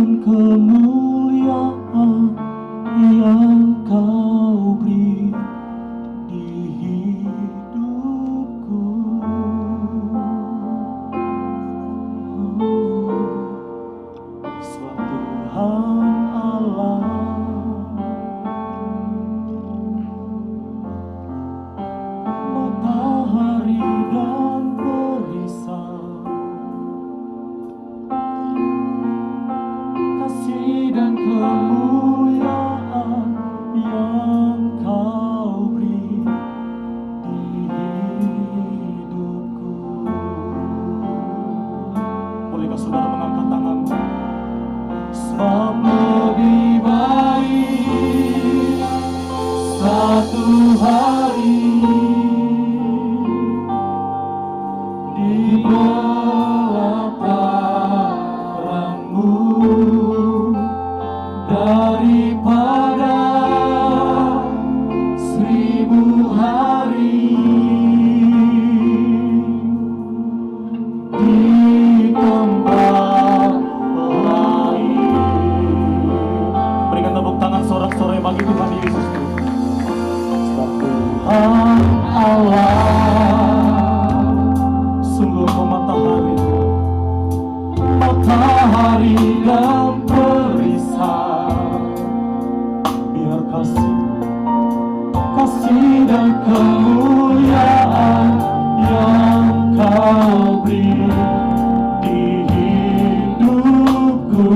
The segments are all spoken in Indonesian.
dan kemuliaan yang kau beri di hidupku. Sebab Tuhan Allah matahari dan perisai, kasih dan kemuliaan yang kau beri di hidupku. Bolehkah saudara mengangkat tanganmu? Sebab lebih baik satu hari di pelataranmu daripada 1000 hari di tempat lain. Berikan tepuk tangan sorak-sorai bagi Tuhan Yesus. Sebab Tuhan Allah sungguh matahari dan perisai, biar kasih dan kemuliaan yang kau beri di hidupku.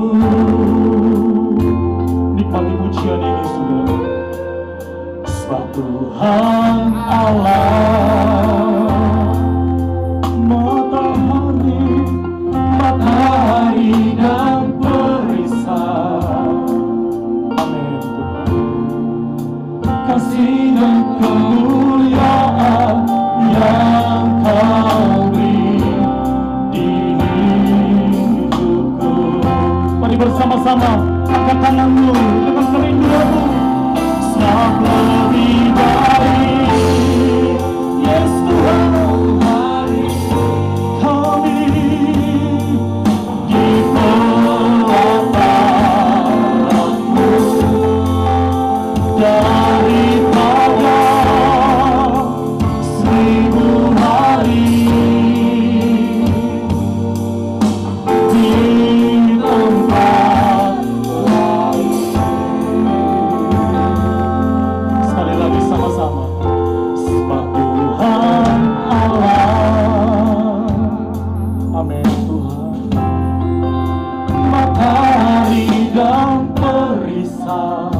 Nikmati pujian ini saudara. Sebab Tuhan Allah matahari dan perisai, amin, kasih dan kemuliaan yang kau beri di hidupku. Mari bersama-sama angkat tanganmu dengan kerinduanmu. Sebab lebih baik, yes Tuhan, daripada 1000 hari di tempat lain. Sekali lagi sama-sama. Sebab Tuhan Allah, amin Tuhan, matahari dan perisai,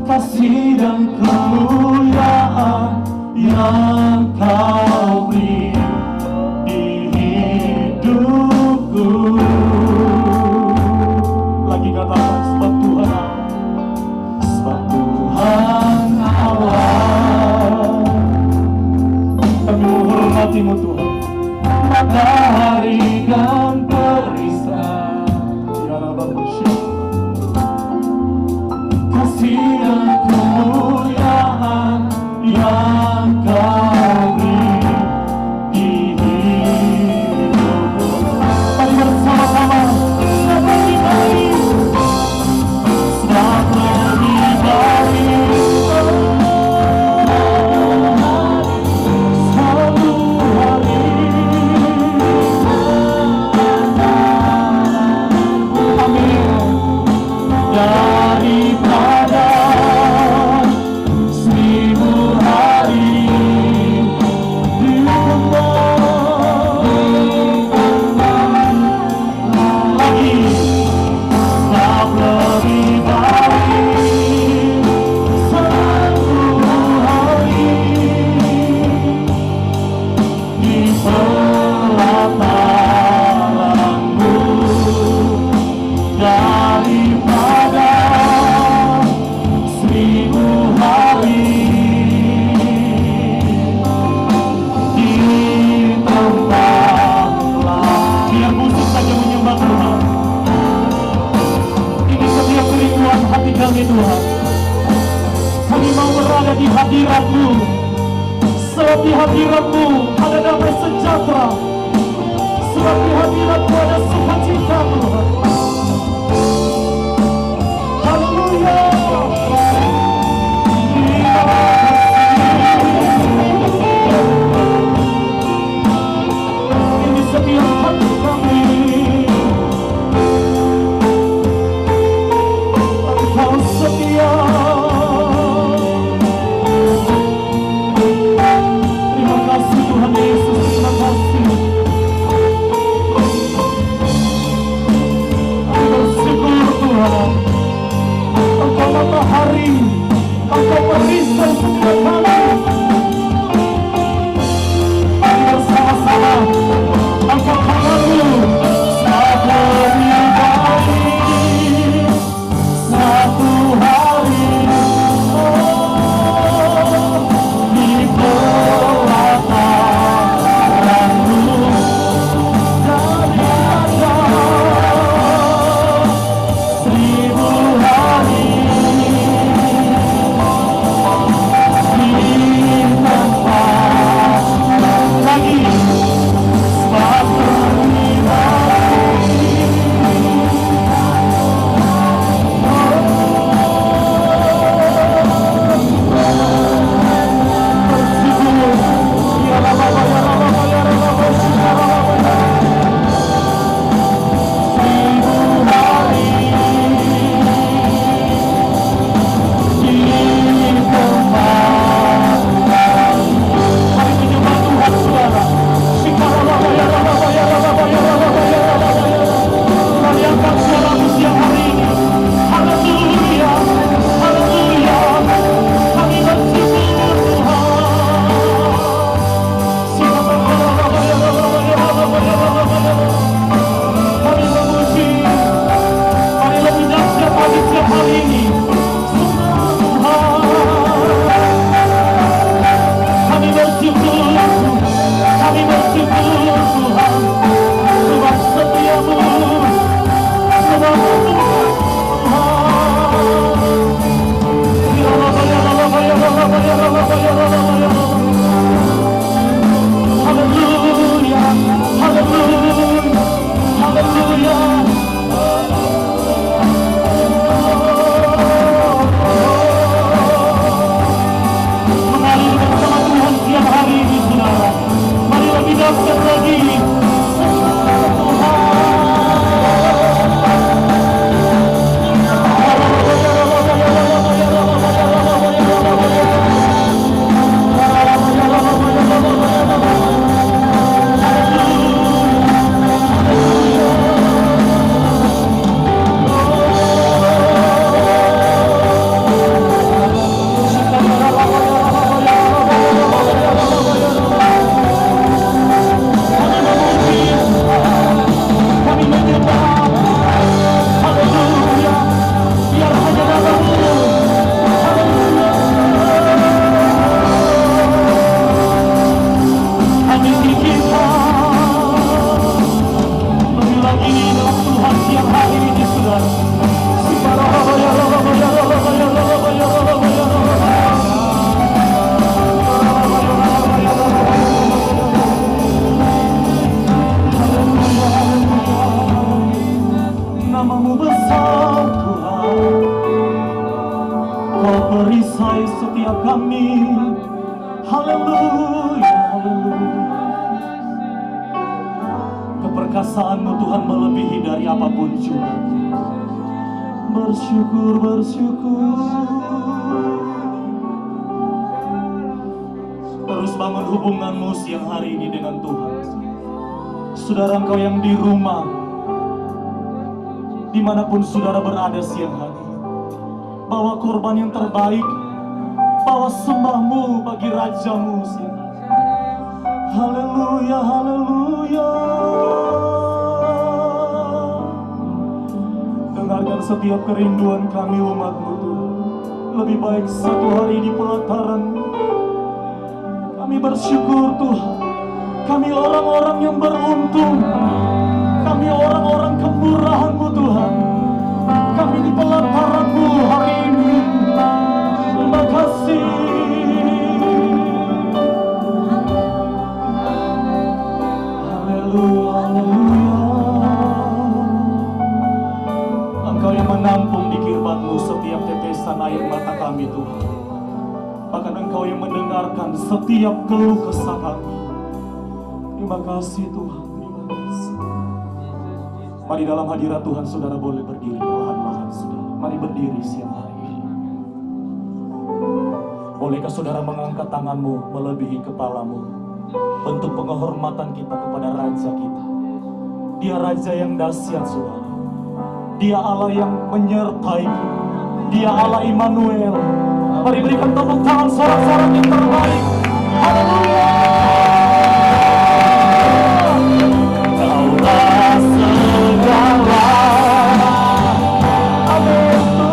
kasih dan kemuliaan yang kau beri di hidupku. Lagi katakan sebab Tuhan Allah, kami menghormatimu Tuhan. Matahari dan perisai, ya Rabbi, kasih dan kemuliaan yang kau beri di hidupku. Mari bersama-sama. Sebab lebih baik, sebab lebih baik satu hari, amin, daripada 1000 hari di tempat lagi. Sebab lebih baik satu hari di pelataranmu daripada 1000 hari di tempat lain. Biar musik saja menyembah Tuhan. Ini setiap kerinduan hati kami Tuhan. Kami mau berada di hadirat-Mu. Sebab di hadirat-Mu ada damai sejahtera. Sebab di hadirat-Mu ada sukacita Tuhan. Haleluya. Ini setiap hati kami. Engkau setia. Terima kasih Tuhan Yesus, terima kasih. Kami bersyukur Tuhan. Engkau matahari, Engkau perisai setiap kami. Mari bersama-sama angkat tanganmu. Satu hari, satu hari, di pelataranmu dari ada 1000 hari di tempat lagi satu Namamu besar Tuhan, Kau perisai setiap kami. Haleluya, haleluya. Keperkasaanmu Tuhan melebihi dari apapun juga. Bersyukur, bersyukur. Terus bangun hubunganmu siang hari ini dengan Tuhan. Saudara engkau yang di rumah, dimanapun saudara berada siang hari, bawa korban yang terbaik, bawa sembahmu bagi Rajamu siang hari. Haleluya, haleluya. Dengarkan setiap kerinduan kami umat-Mu Tuhan. Lebih baik satu hari di pelataran-Mu. Kami bersyukur Tuhan. Kami orang-orang yang beruntung. Kami orang-orang kemurahan-Mu Tuhan. Kami di pelataran-Mu hari ini. Terima kasih. Haleluya, haleluya. Engkau yang mendengarkan setiap keluh kesah kami. Terima kasih Tuhan, terima kasih. Mari dalam hadirat Tuhan saudara boleh berdiri perlahan-lahan saudara. Mari berdiri siang hari ini. Bolehkah saudara mengangkat tanganmu melebihi kepalamu? Bentuk penghormatan kita kepada Raja kita. Dia Raja yang dahsyat saudara. Dia Allah yang menyertai kita. Dia Allah Immanuel. Mari berikan tepuk tangan sorak-sorak yang terbaik. Haleluya. Kaulah segala. Amin Tuhan.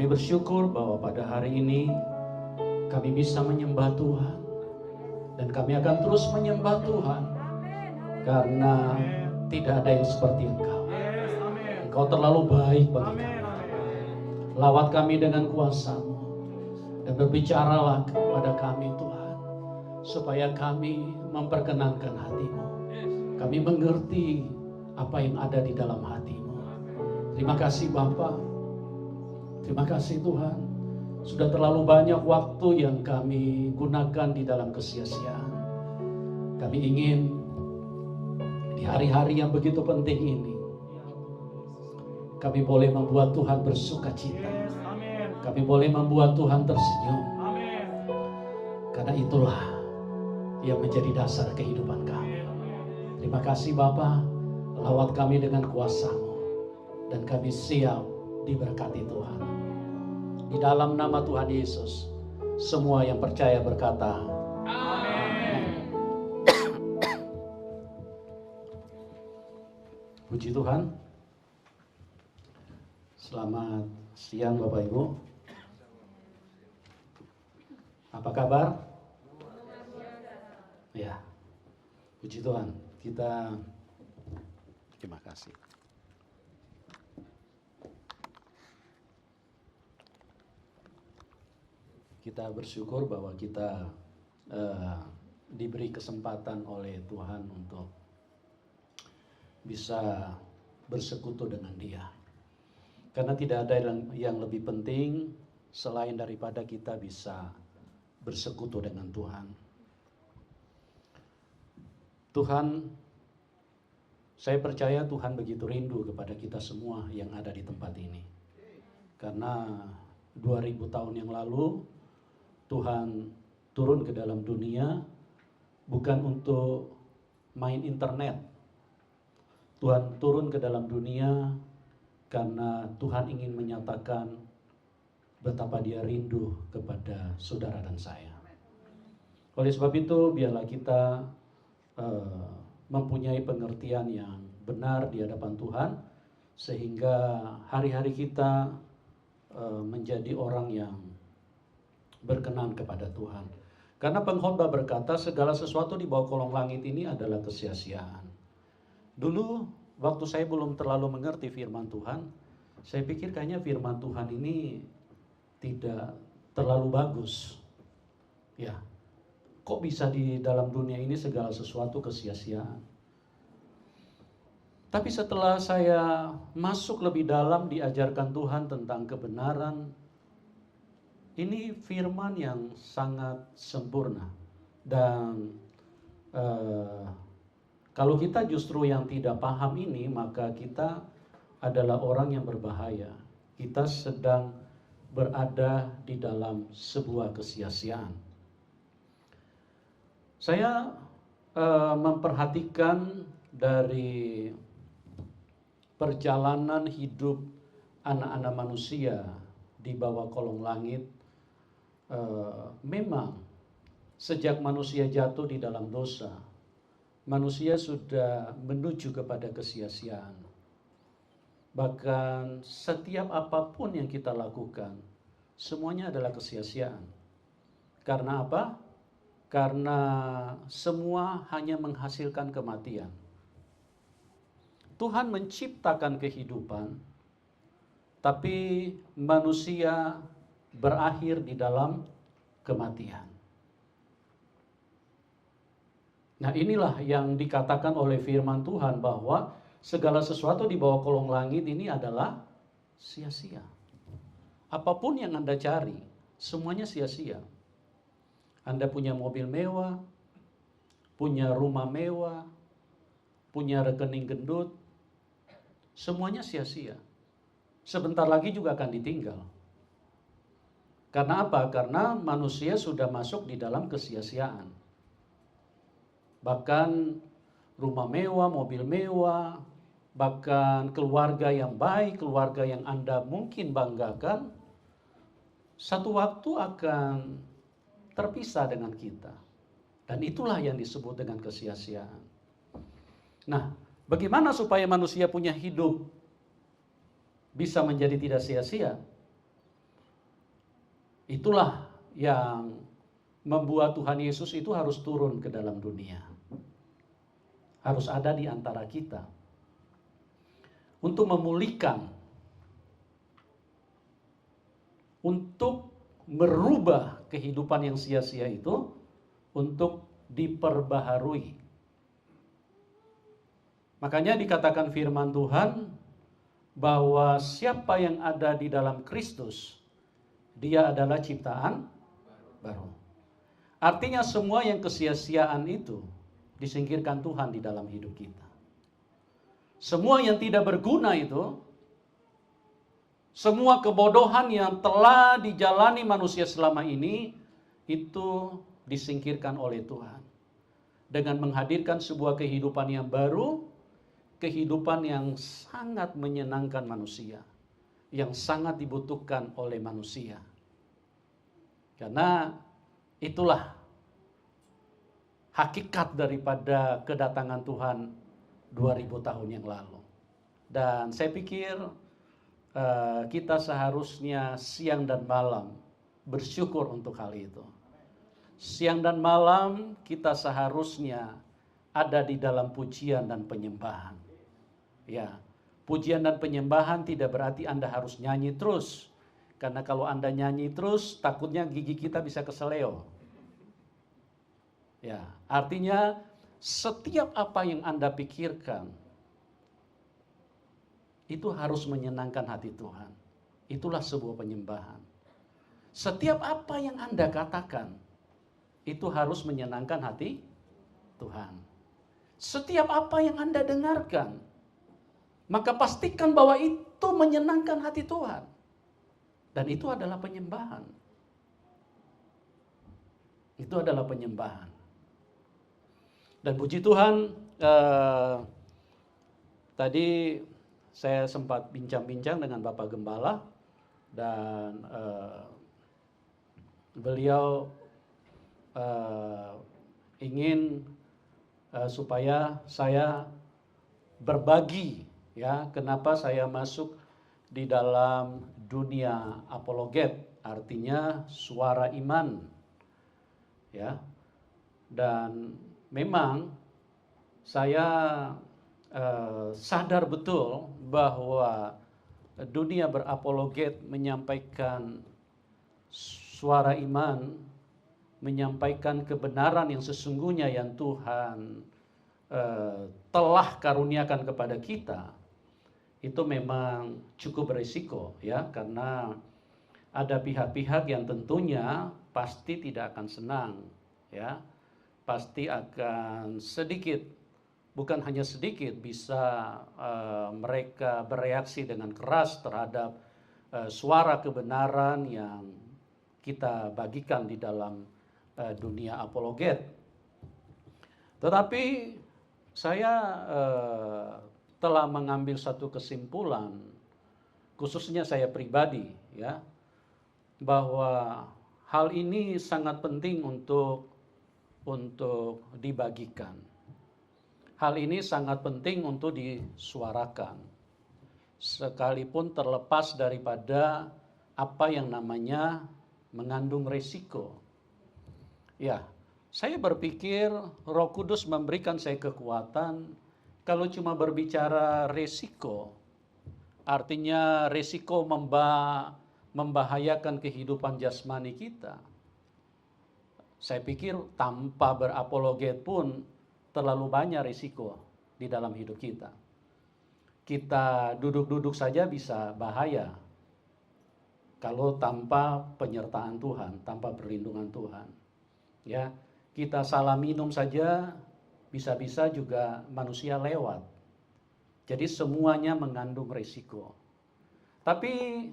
Bersyukur bahwa pada hari ini kami bisa menyembah Tuhan dan kami akan terus menyembah Tuhan karena tidak ada yang seperti Engkau. Engkau terlalu baik bagi kami. Lawat kami dengan kuasa-Mu dan berbicaralah kepada kami Tuhan supaya kami memperkenankan hati-Mu. Kami mengerti apa yang ada di dalam hati-Mu. Terima kasih Bapa. Terima kasih Tuhan, sudah terlalu banyak waktu yang kami gunakan di dalam kesia-siaan. Kami ingin di hari-hari yang begitu penting ini, kami boleh membuat Tuhan bersuka cita. Kami boleh membuat Tuhan tersenyum. Karena itulah yang menjadi dasar kehidupan kami. Terima kasih Bapa, lawat kami dengan kuasa-Mu, dan kami siap diberkati Tuhan. Di dalam nama Tuhan Yesus, semua yang percaya berkata, amin. Puji Tuhan. Selamat siang Bapak Ibu. Apa kabar? Ya, puji Tuhan. Terima kasih. Kita bersyukur bahwa kita diberi kesempatan oleh Tuhan untuk bisa bersekutu dengan Dia. Karena tidak ada yang lebih penting selain daripada kita bisa bersekutu dengan Tuhan. Tuhan, saya percaya Tuhan begitu rindu kepada kita semua yang ada di tempat ini. Karena 2000 tahun yang lalu Tuhan turun ke dalam dunia bukan untuk main internet. Tuhan turun ke dalam dunia karena Tuhan ingin menyatakan betapa Dia rindu kepada saudara dan saya. Oleh sebab itu, biarlah kita mempunyai pengertian yang benar di hadapan Tuhan, sehingga hari-hari kita menjadi orang yang berkenan kepada Tuhan. Karena pengkhotbah berkata segala sesuatu di bawah kolong langit ini adalah kesia-siaan. Dulu waktu saya belum terlalu mengerti firman Tuhan, saya pikir kayaknya firman Tuhan ini tidak terlalu bagus. Ya, kok bisa di dalam dunia ini segala sesuatu kesia-siaan? Tapi setelah saya masuk lebih dalam diajarkan Tuhan tentang kebenaran, ini firman yang sangat sempurna. Dan kalau kita justru yang tidak paham ini, maka kita adalah orang yang berbahaya. Kita sedang berada di dalam sebuah kesia-siaan. Saya memperhatikan dari perjalanan hidup anak-anak manusia di bawah kolong langit. Memang sejak manusia jatuh di dalam dosa, manusia sudah menuju kepada kesia-siaan. Bahkan setiap apapun yang kita lakukan, semuanya adalah kesia-siaan. Karena apa? Karena semua hanya menghasilkan kematian. Tuhan menciptakan kehidupan, tapi manusia berakhir di dalam kematian. Nah, inilah yang dikatakan oleh firman Tuhan bahwa segala sesuatu di bawah kolong langit ini adalah sia-sia. Apapun yang Anda cari, semuanya sia-sia. Anda punya mobil mewah, punya rumah mewah, punya rekening gendut, semuanya sia-sia. Sebentar lagi juga akan ditinggal. Karena apa? Karena manusia sudah masuk di dalam kesia-siaan. Bahkan rumah mewah, mobil mewah, bahkan keluarga yang baik, keluarga yang Anda mungkin banggakan, satu waktu akan terpisah dengan kita. Dan itulah yang disebut dengan kesia-siaan. Nah, bagaimana supaya manusia punya hidup bisa menjadi tidak sia-sia? Itulah yang membuat Tuhan Yesus itu harus turun ke dalam dunia. Harus ada di antara kita. Untuk memulihkan. Untuk merubah kehidupan yang sia-sia itu. Untuk diperbaharui. Makanya dikatakan firman Tuhan. Bahwa siapa yang ada di dalam Kristus. Dia adalah ciptaan baru. Artinya semua yang kesia-siaan itu disingkirkan Tuhan di dalam hidup kita. Semua yang tidak berguna itu, semua kebodohan yang telah dijalani manusia selama ini, itu disingkirkan oleh Tuhan. dengan menghadirkan sebuah kehidupan yang baru, kehidupan yang sangat menyenangkan manusia, yang sangat dibutuhkan oleh manusia. Karena itulah hakikat daripada kedatangan Tuhan 2000 tahun yang lalu. Dan saya pikir kita seharusnya siang dan malam bersyukur untuk hal itu. Siang dan malam kita seharusnya ada di dalam pujian dan penyembahan. Ya, pujian dan penyembahan tidak berarti Anda harus nyanyi terus. Karena kalau Anda nyanyi terus, takutnya gigi kita bisa keseleo. Ya, artinya setiap apa yang Anda pikirkan itu harus menyenangkan hati Tuhan. Itulah sebuah penyembahan. Setiap apa yang Anda katakan itu harus menyenangkan hati Tuhan. Setiap apa yang Anda dengarkan, maka pastikan bahwa itu menyenangkan hati Tuhan. Dan itu adalah penyembahan. Itu adalah penyembahan. Dan puji Tuhan, tadi saya sempat bincang-bincang dengan Bapak Gembala, dan beliau ingin supaya saya berbagi, ya, kenapa saya masuk di dalam dunia apologet, artinya suara iman, ya. Dan memang saya sadar betul bahwa dunia berapologet menyampaikan suara iman, menyampaikan kebenaran yang sesungguhnya yang Tuhan telah karuniakan kepada kita, itu memang cukup berisiko, ya, karena ada pihak-pihak yang tentunya pasti tidak akan senang, ya, pasti akan sedikit, bukan hanya sedikit, bisa mereka bereaksi dengan keras terhadap suara kebenaran yang kita bagikan di dalam dunia apologet. Tetapi saya telah mengambil satu kesimpulan, khususnya saya pribadi, ya, bahwa hal ini sangat penting untuk dibagikan. Hal ini sangat penting untuk disuarakan, sekalipun terlepas daripada apa yang namanya mengandung resiko. Ya, saya berpikir Roh Kudus memberikan saya kekuatan. Kalau cuma berbicara resiko, artinya resiko membahayakan kehidupan jasmani kita. Saya pikir tanpa berapologet pun terlalu banyak resiko di dalam hidup kita. Kita duduk-duduk saja bisa bahaya kalau tanpa penyertaan Tuhan, tanpa perlindungan Tuhan. Ya, kita salah minum saja bisa-bisa juga manusia lewat. Jadi semuanya mengandung resiko. Tapi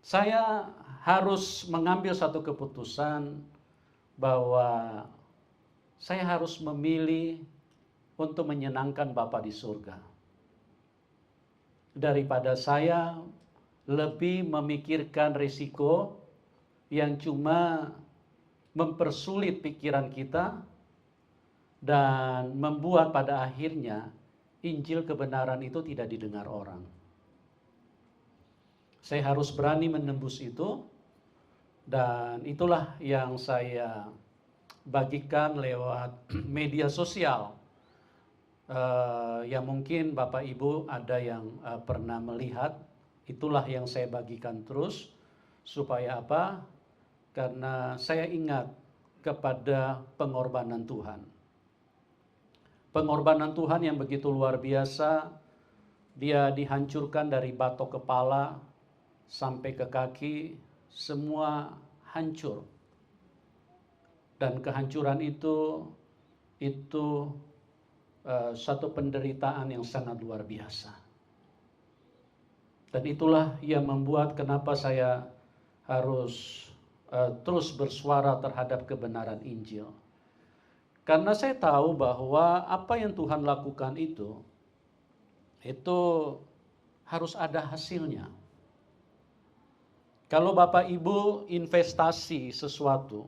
saya harus mengambil satu keputusan bahwa saya harus memilih untuk menyenangkan Bapa di surga, daripada saya lebih memikirkan risiko yang cuma mempersulit pikiran kita dan membuat pada akhirnya Injil kebenaran itu tidak didengar orang. Saya harus berani menembus itu, dan itulah yang saya bagikan lewat media sosial. Yang mungkin Bapak Ibu ada yang pernah melihat, itulah yang saya bagikan terus. Supaya apa? Karena saya ingat kepada pengorbanan Tuhan. Pengorbanan Tuhan yang begitu luar biasa. Dia dihancurkan dari batok kepala sampai ke kaki, semua hancur. Dan kehancuran itu satu penderitaan yang sangat luar biasa. Dan itulah yang membuat kenapa saya harus terus bersuara terhadap kebenaran Injil. Karena saya tahu bahwa apa yang Tuhan lakukan itu harus ada hasilnya. Kalau Bapak Ibu investasi sesuatu,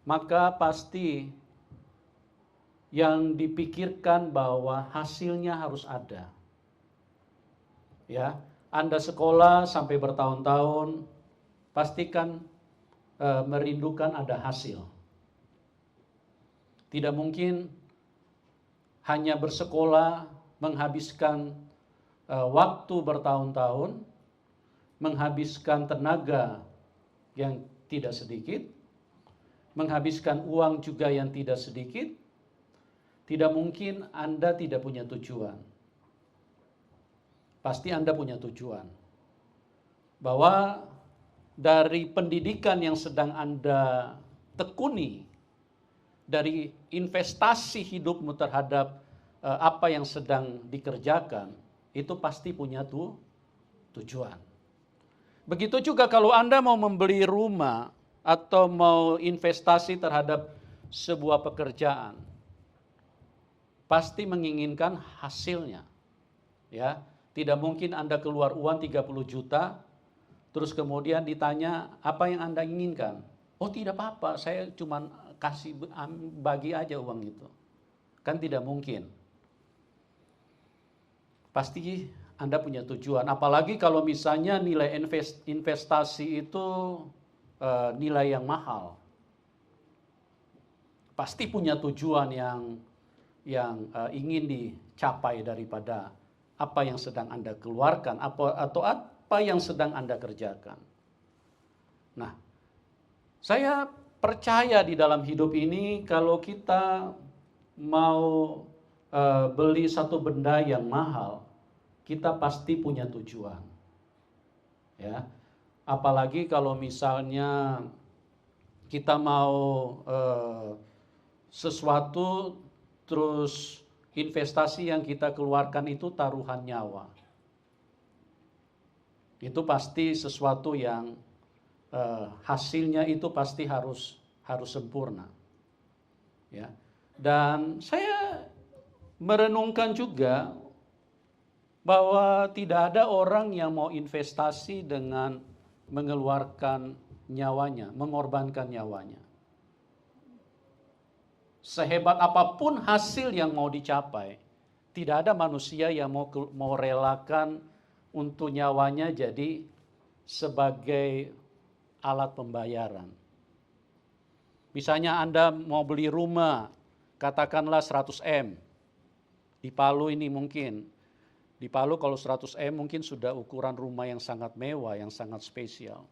maka pasti yang dipikirkan bahwa hasilnya harus ada. Ya, Anda sekolah sampai bertahun-tahun, pastikan merindukan ada hasil. Tidak mungkin hanya bersekolah, menghabiskan waktu bertahun-tahun, menghabiskan tenaga yang tidak sedikit, menghabiskan uang juga yang tidak sedikit. Tidak mungkin Anda tidak punya tujuan. Pasti Anda punya tujuan. Bahwa dari pendidikan yang sedang Anda tekuni, dari investasi hidupmu terhadap apa yang sedang dikerjakan, itu pasti punya tujuan. Begitu juga kalau Anda mau membeli rumah atau mau investasi terhadap sebuah pekerjaan, pasti menginginkan hasilnya. Ya, tidak mungkin Anda keluar uang 30 juta, terus kemudian ditanya apa yang Anda inginkan. Oh, tidak apa-apa, saya cuma bagi aja uang itu. Kan tidak mungkin. Pasti Anda punya tujuan. Apalagi kalau misalnya nilai investasi itu nilai yang mahal. Pasti punya tujuan yang ingin dicapai daripada apa yang sedang Anda keluarkan atau apa yang sedang Anda kerjakan. Nah, saya percaya di dalam hidup ini kalau kita mau beli satu benda yang mahal, kita pasti punya tujuan. Ya. Apalagi kalau misalnya kita mau sesuatu terus investasi yang kita keluarkan itu taruhan nyawa. Itu pasti sesuatu yang hasilnya itu pasti harus sempurna. Ya. Dan saya merenungkan juga bahwa tidak ada orang yang mau investasi dengan mengeluarkan nyawanya, mengorbankan nyawanya. Sehebat apapun hasil yang mau dicapai, tidak ada manusia yang mau relakan untuk nyawanya jadi sebagai alat pembayaran. Misalnya Anda mau beli rumah, katakanlah 100 M. Di Palu ini mungkin. Di Palu kalau 100 M mungkin sudah ukuran rumah yang sangat mewah, yang sangat spesial.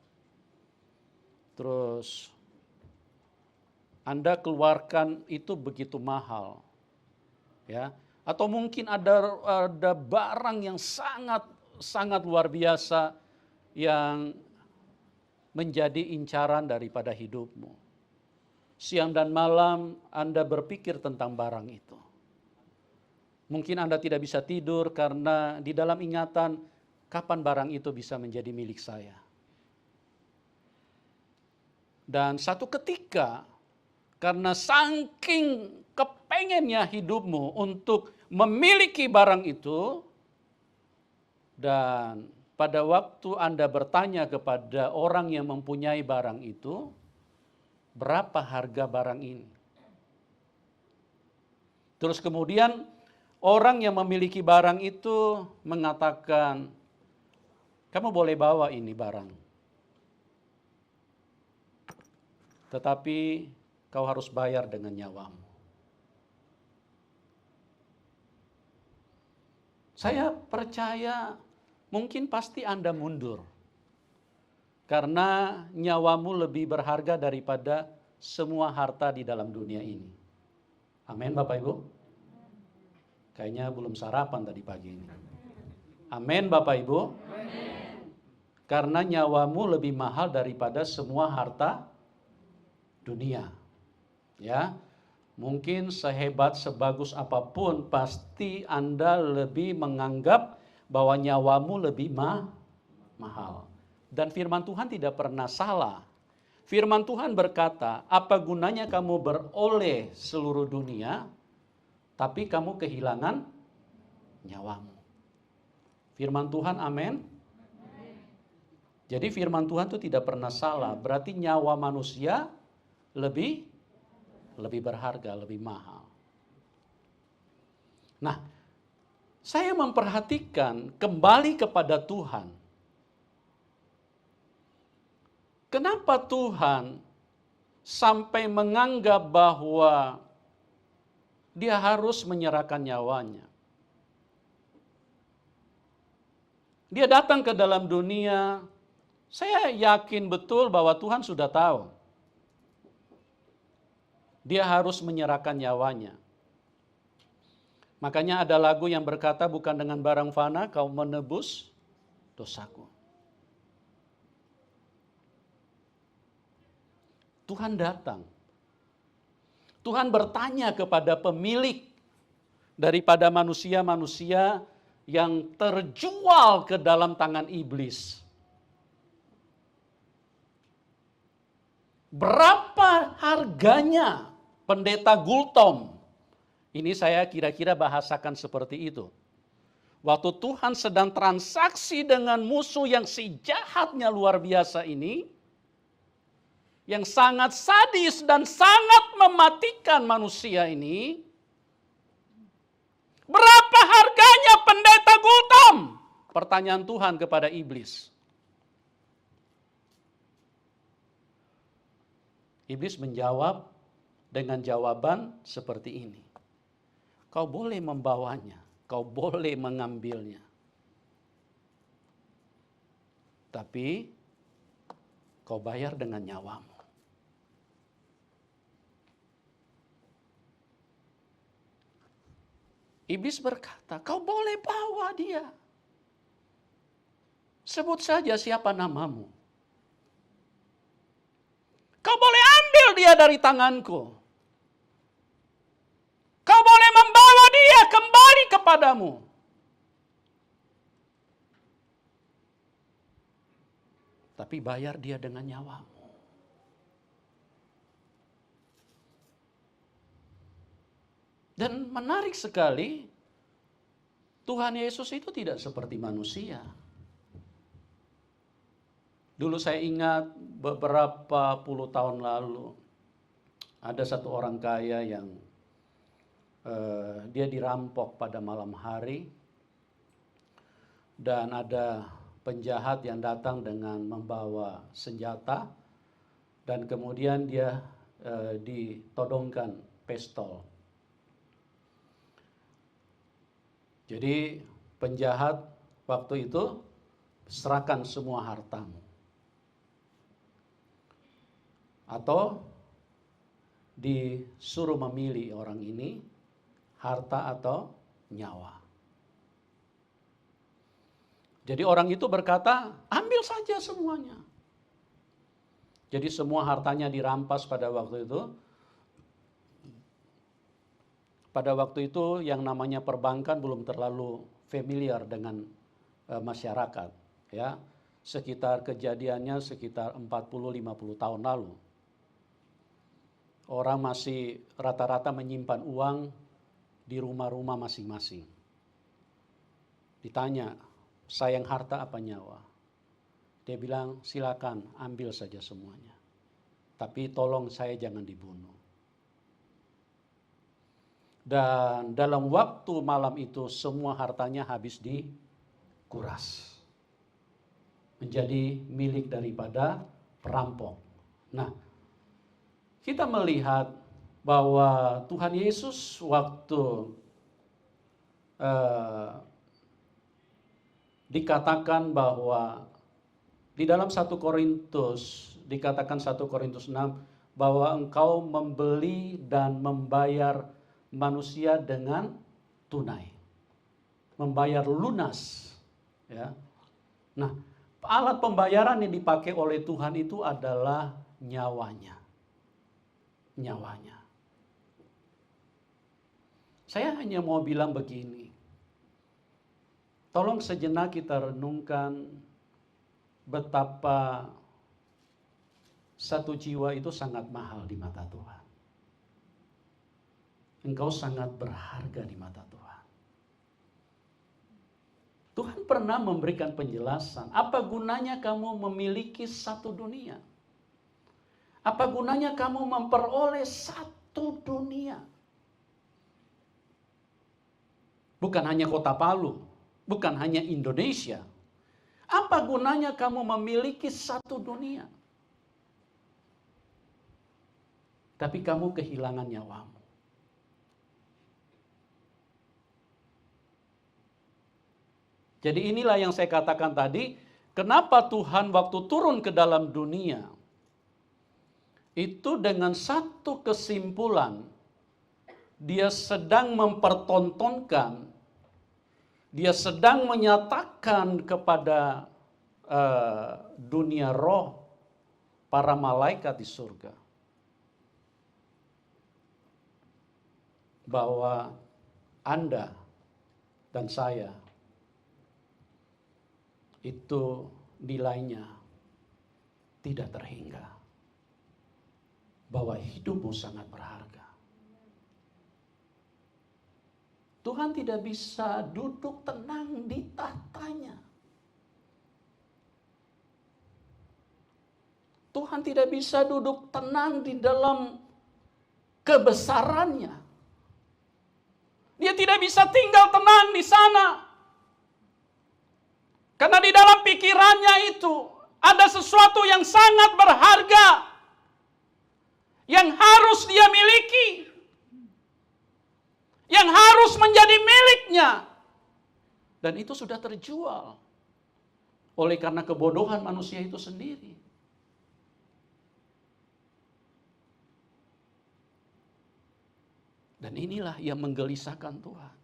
Terus Anda keluarkan itu begitu mahal. Ya. Atau mungkin ada barang yang sangat luar biasa yang menjadi incaran daripada hidupmu. Siang dan malam Anda berpikir tentang barang itu. Mungkin Anda tidak bisa tidur karena di dalam ingatan, kapan barang itu bisa menjadi milik saya. Dan satu ketika, karena saking kepengennya hidupmu untuk memiliki barang itu, dan pada waktu Anda bertanya kepada orang yang mempunyai barang itu, berapa harga barang ini? Terus kemudian orang yang memiliki barang itu mengatakan, kamu boleh bawa ini barang. Tetapi kau harus bayar dengan nyawamu. Saya percaya mungkin pasti Anda mundur. Karena nyawamu lebih berharga daripada semua harta di dalam dunia ini. Amin Bapak Ibu? Kayaknya belum sarapan tadi pagi ini. Amin Bapak Ibu? Amin. Karena nyawamu lebih mahal daripada semua harta dunia. Ya. Mungkin sehebat sebagus apapun pasti Anda lebih menganggap bahwa nyawamu lebih mahal. Dan firman Tuhan tidak pernah salah. Firman Tuhan berkata, apa gunanya kamu beroleh seluruh dunia, tapi kamu kehilangan nyawamu. Firman Tuhan, amin. Jadi firman Tuhan itu tidak pernah salah. Berarti nyawa manusia lebih berharga, lebih mahal. Nah, saya memperhatikan kembali kepada Tuhan. Kenapa Tuhan sampai menganggap bahwa dia harus menyerahkan nyawanya? Dia datang ke dalam dunia, saya yakin betul bahwa Tuhan sudah tahu. Dia harus menyerahkan nyawanya. Makanya ada lagu yang berkata, bukan dengan barang fana kau menebus dosaku. Tuhan datang. Tuhan bertanya kepada pemilik daripada manusia-manusia yang terjual ke dalam tangan iblis. Berapa harganya pendeta Gultom? Ini saya kira-kira bahasakan seperti itu. Waktu Tuhan sedang transaksi dengan musuh yang si jahatnya luar biasa ini, yang sangat sadis dan sangat mematikan manusia ini, berapa harganya pendeta Gultom? Pertanyaan Tuhan kepada iblis. Iblis menjawab dengan jawaban seperti ini. Kau boleh membawanya, kau boleh mengambilnya. Tapi kau bayar dengan nyawamu. Iblis berkata, kau boleh bawa dia. Sebut saja siapa namamu. Kau boleh ambil dia dari tanganku. Kau boleh membawa dia kembali kepadamu. Tapi bayar dia dengan nyawamu. Dan menarik sekali, Tuhan Yesus itu tidak seperti manusia. Dulu saya ingat beberapa puluh tahun lalu, ada satu orang kaya yang dia dirampok pada malam hari, dan ada penjahat yang datang dengan membawa senjata, dan kemudian dia ditodongkan pistol. Jadi penjahat waktu itu, serahkan semua hartamu. Atau disuruh memilih orang ini, harta atau nyawa. Jadi orang itu berkata, ambil saja semuanya. Jadi semua hartanya dirampas pada waktu itu. Pada waktu itu yang namanya perbankan belum terlalu familiar dengan masyarakat. Ya, sekitar kejadiannya sekitar 40-50 tahun lalu. Orang masih rata-rata menyimpan uang di rumah-rumah masing-masing. Ditanya, sayang harta apa nyawa? Dia bilang, silakan ambil saja semuanya. Tapi tolong saya jangan dibunuh. Dan dalam waktu malam itu semua hartanya habis dikuras. Menjadi milik daripada perampok. Nah, kita melihat bahwa Tuhan Yesus waktu dikatakan bahwa di dalam 1 Korintus, dikatakan 1 Korintus 6, bahwa engkau membeli dan membayar manusia dengan tunai. Membayar lunas. Ya. Nah, alat pembayaran yang dipakai oleh Tuhan itu adalah nyawanya. Nyawanya. Saya hanya mau bilang begini. Tolong sejenak kita renungkan betapa Satu jiwa itu sangat mahal di mata Tuhan. Engkau sangat berharga di mata Tuhan. Tuhan pernah memberikan penjelasan, apa gunanya kamu memiliki satu dunia? Apa gunanya kamu memperoleh satu dunia? Bukan hanya Kota Palu, bukan hanya Indonesia. Apa gunanya kamu memiliki satu dunia? Tapi kamu kehilangan nyawamu. Jadi inilah yang saya katakan tadi, kenapa Tuhan waktu turun ke dalam dunia, itu dengan satu kesimpulan, dia sedang mempertontonkan, dia sedang menyatakan kepada dunia roh, para malaikat di surga, bahwa Anda dan saya itu nilainya tidak terhingga. Bahwa hidupmu sangat berharga. Tuhan tidak bisa duduk tenang di tahtanya. Tuhan tidak bisa duduk tenang di dalam kebesarannya. Dia tidak bisa tinggal tenang di sana. Karena di dalam pikirannya itu ada sesuatu yang sangat berharga yang harus dia miliki, yang harus menjadi miliknya. Dan itu sudah terjual oleh karena kebodohan manusia itu sendiri. Dan inilah yang menggelisahkan Tuhan.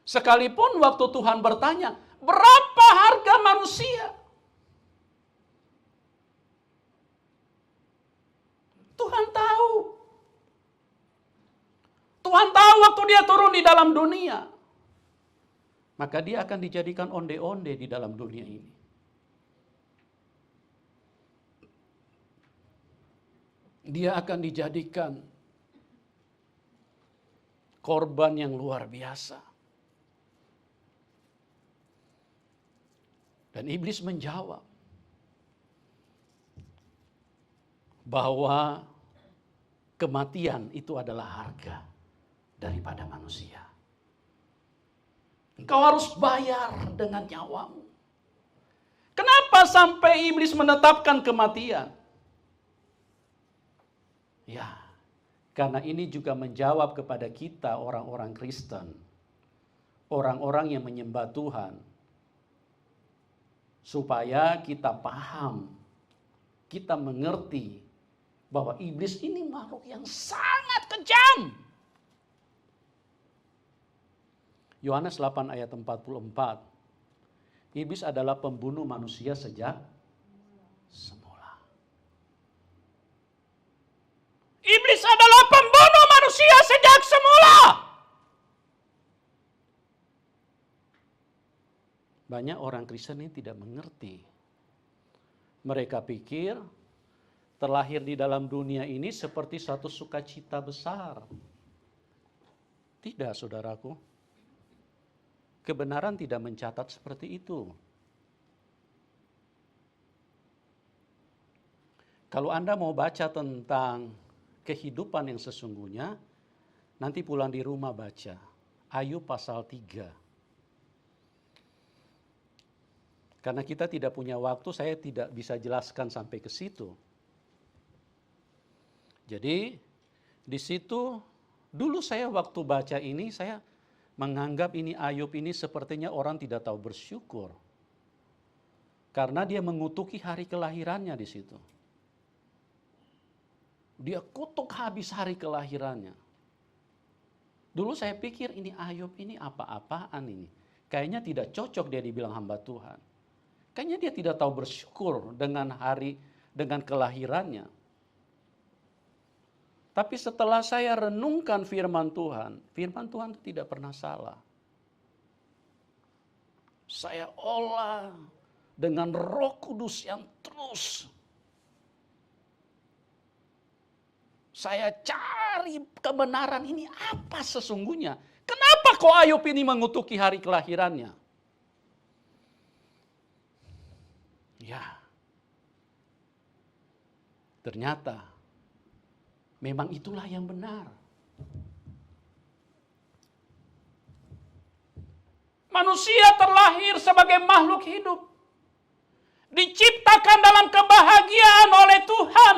Sekalipun waktu Tuhan bertanya, berapa harga manusia? Tuhan tahu. Tuhan tahu waktu dia turun di dalam dunia. Maka dia akan dijadikan onde-onde di dalam dunia ini. Dia akan dijadikan korban yang luar biasa. Dan iblis menjawab bahwa kematian itu adalah harga daripada manusia. Engkau harus bayar dengan nyawamu. Kenapa sampai iblis menetapkan kematian? Ya, karena ini juga menjawab kepada kita orang-orang Kristen, orang-orang yang menyembah Tuhan, supaya kita paham, kita mengerti bahwa iblis ini makhluk yang sangat kejam. Yohanes 8 ayat 44, iblis adalah pembunuh manusia sejak semula. Iblis adalah pembunuh manusia sejak semula. Banyak orang Kristen ini tidak mengerti. Mereka pikir terlahir di dalam dunia ini seperti satu sukacita besar. Tidak, saudaraku. Kebenaran tidak mencatat seperti itu. Kalau Anda mau baca tentang kehidupan yang sesungguhnya, nanti pulang di rumah baca Ayub pasal 3. Karena kita tidak punya waktu, saya tidak bisa jelaskan sampai ke situ. Jadi di situ dulu saya waktu baca ini, saya menganggap ini Ayub ini sepertinya orang tidak tahu bersyukur. Karena dia mengutuki hari kelahirannya di situ. Dia kutuk habis hari kelahirannya. Dulu saya pikir ini Ayub ini apa-apaan ini. Kayaknya tidak cocok dia dibilang hamba Tuhan. Kayaknya dia tidak tahu bersyukur dengan hari, dengan kelahirannya. Tapi setelah saya renungkan firman Tuhan itu tidak pernah salah. Saya olah dengan Roh Kudus yang terus Saya cari kebenaran ini apa sesungguhnya. Kenapa kok Ayub ini mengutuki hari kelahirannya? Ya, ternyata memang itulah yang benar. Manusia terlahir sebagai makhluk hidup. Diciptakan dalam kebahagiaan oleh Tuhan.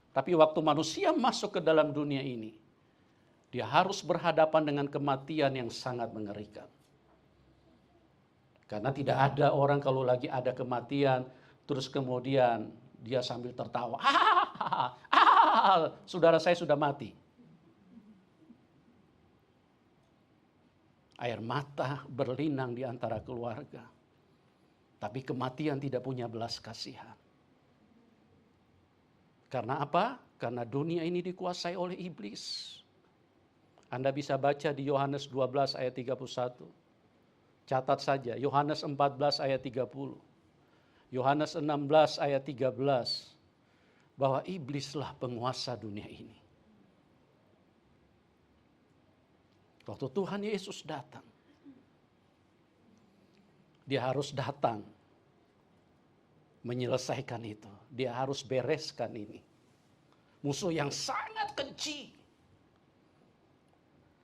Tapi waktu manusia masuk ke dalam dunia ini, dia harus berhadapan dengan kematian yang sangat mengerikan. Karena tidak ada orang kalau lagi ada kematian, terus kemudian dia sambil tertawa. Saudara saya sudah mati. Air mata berlinang di antara keluarga. Tapi kematian tidak punya belas kasihan. Karena apa? Karena dunia ini dikuasai oleh iblis. Anda bisa baca di Yohanes 12 ayat 31. Catat saja, Yohanes 14 ayat 30. Yohanes 16 ayat 13. Bahwa iblislah penguasa dunia ini. Waktu Tuhan Yesus datang, dia harus datang menyelesaikan itu. Dia harus bereskan ini. Musuh yang sangat keji.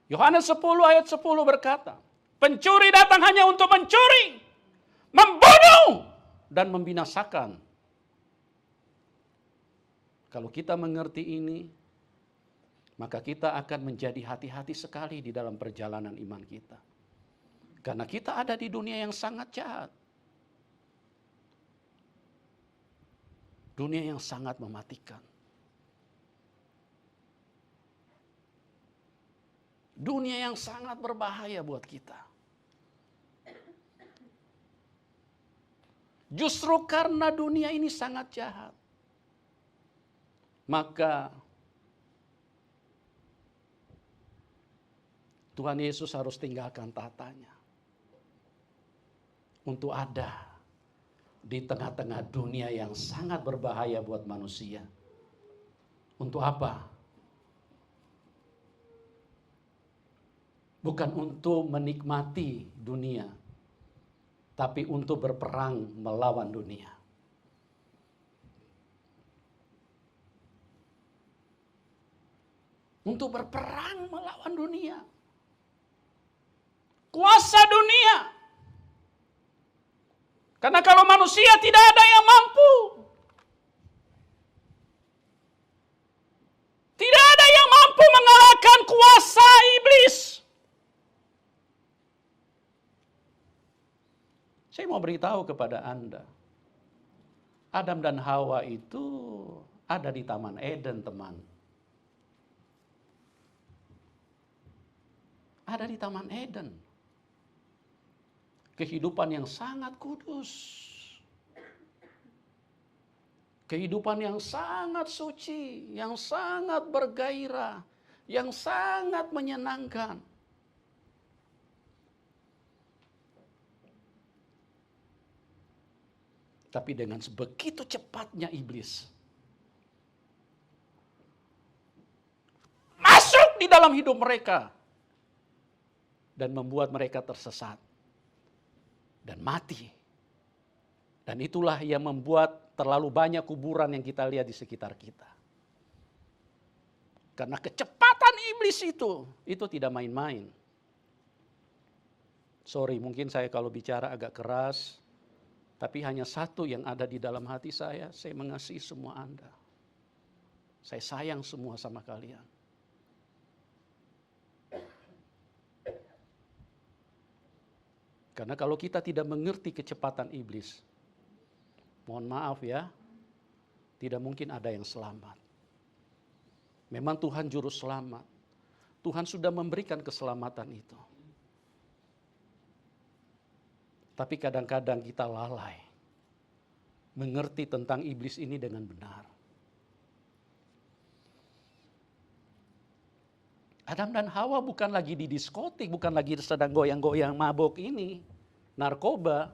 Yohanes 10 ayat 10 berkata, pencuri datang hanya untuk mencuri, membunuh, dan membinasakan. Kalau kita mengerti ini, maka kita akan menjadi hati-hati sekali di dalam perjalanan iman kita. Karena kita ada di dunia yang sangat jahat. Dunia yang sangat mematikan. Dunia yang sangat berbahaya buat kita. Justru karena dunia ini sangat jahat, maka Tuhan Yesus harus tinggalkan tatanya untuk ada di tengah-tengah dunia yang sangat berbahaya buat manusia. Untuk apa? Bukan untuk menikmati dunia, tapi untuk berperang melawan dunia. Untuk berperang melawan dunia. Kuasa dunia. Karena kalau manusia tidak ada yang mampu. Tidak ada yang mampu mengalahkan kuasa iblis. Saya mau beritahu kepada Anda. Adam dan Hawa itu ada di Taman Eden, teman. Ada di Taman Eden. Kehidupan yang sangat kudus. Kehidupan yang sangat suci, yang sangat bergairah, yang sangat menyenangkan. Tapi dengan sebegitu cepatnya iblis masuk di dalam hidup mereka dan membuat mereka tersesat dan mati. Dan itulah yang membuat terlalu banyak kuburan yang kita lihat di sekitar kita. Karena kecepatan iblis itu tidak main-main. Sorry, mungkin saya kalau bicara agak keras, tapi hanya satu yang ada di dalam hati saya mengasihi semua Anda. Saya sayang semua sama kalian. Karena kalau kita tidak mengerti kecepatan iblis, mohon maaf ya, tidak mungkin ada yang selamat. Memang Tuhan juru selamat. Tuhan sudah memberikan keselamatan itu. Tapi kadang-kadang kita lalai mengerti tentang iblis ini dengan benar. Adam dan Hawa bukan lagi di diskotik, bukan lagi sedang goyang-goyang mabok ini, narkoba.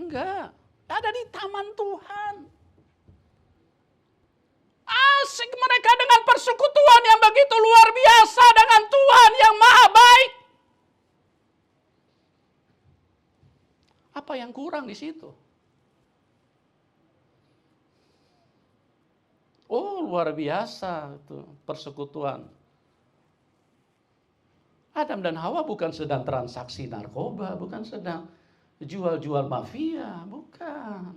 Enggak, ada di taman Tuhan. asik mereka dengan persekutuan yang begitu luar biasa dengan Tuhan yang maha baik. Apa yang kurang di situ? Oh, luar biasa itu persekutuan. Adam dan Hawa bukan sedang transaksi narkoba, bukan sedang jual-jual mafia, bukan.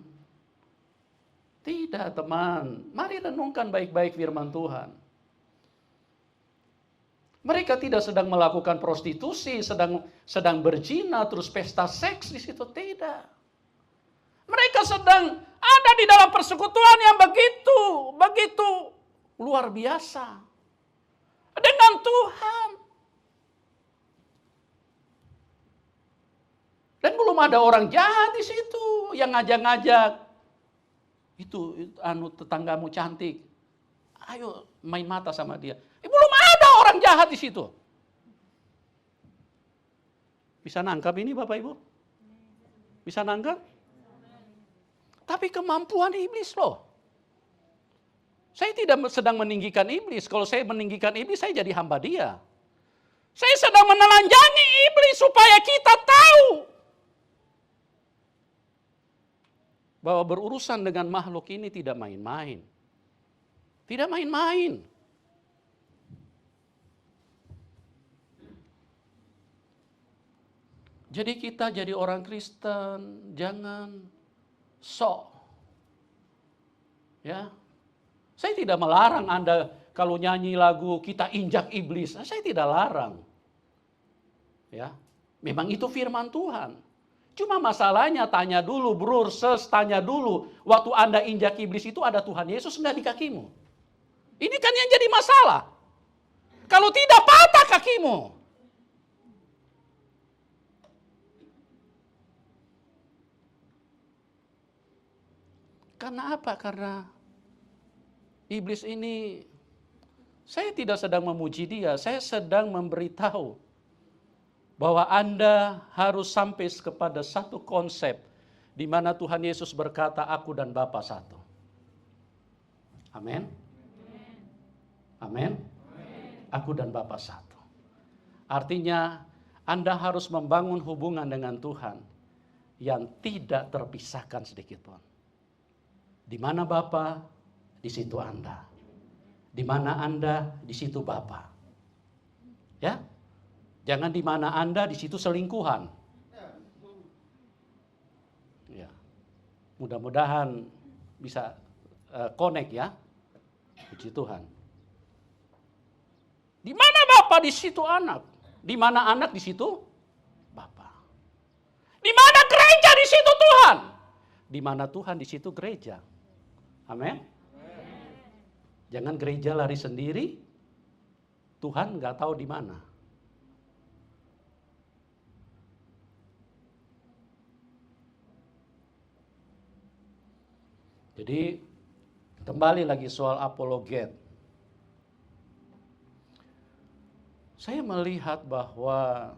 Tidak, teman. Mari renungkan baik-baik firman Tuhan. Mereka tidak sedang melakukan prostitusi, sedang berzina, terus pesta seks di situ, tidak. Mereka sedang ada di dalam persekutuan yang begitu luar biasa dengan Tuhan. Dan belum ada orang jahat di situ yang ngajak-ngajak. Itu tetanggamu cantik. Ayo main mata sama dia. Belum ada orang jahat di situ. Bisa nangkap ini Bapak Ibu? Bisa nangkap? Tapi kemampuan iblis loh. Saya tidak sedang meninggikan iblis. Kalau saya meninggikan iblis, saya jadi hamba dia. Saya sedang menelanjangi iblis supaya kita tahu bahwa berurusan dengan makhluk ini tidak main-main. Tidak main-main. Jadi kita jadi orang Kristen, jangan sok. Ya. Saya tidak melarang Anda kalau nyanyi lagu kita injak iblis. Saya tidak larang. Ya. Memang itu firman Tuhan. Cuma masalahnya tanya dulu, bro, tanya dulu. Waktu Anda injak iblis itu ada Tuhan Yesus enggak di kakimu? Ini kan yang jadi masalah. Kalau tidak patah kakimu. Karena apa? Karena iblis ini, saya tidak sedang memuji dia, saya sedang memberitahu bahwa Anda harus sampai kepada satu konsep di mana Tuhan Yesus berkata, aku dan Bapa satu. Amin. Amin. Aku dan Bapa satu. Artinya Anda harus membangun hubungan dengan Tuhan yang tidak terpisahkan sedikit pun. Di mana Bapa, di situ Anda. Di mana Anda, di situ Bapa. Ya? Jangan di mana Anda, di situ selingkuhan. Ya. Mudah-mudahan bisa connect ya. Puji Tuhan. Di mana Bapa, di situ anak. Di mana anak, di situ Bapa. Di mana gereja, di situ Tuhan. Di mana Tuhan, di situ gereja. Amin. Jangan gereja lari sendiri. Tuhan nggak tahu di mana. Jadi kembali lagi soal apologet. Saya melihat bahwa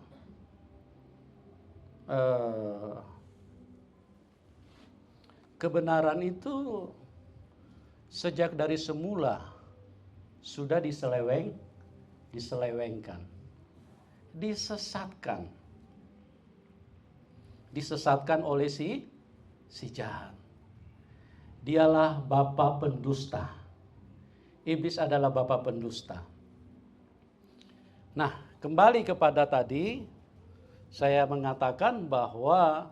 kebenaran itu sejak dari semula sudah diselewengkan, disesatkan oleh si jahat. Dialah bapa pendusta. Iblis adalah bapa pendusta. Nah, kembali kepada tadi, saya mengatakan bahwa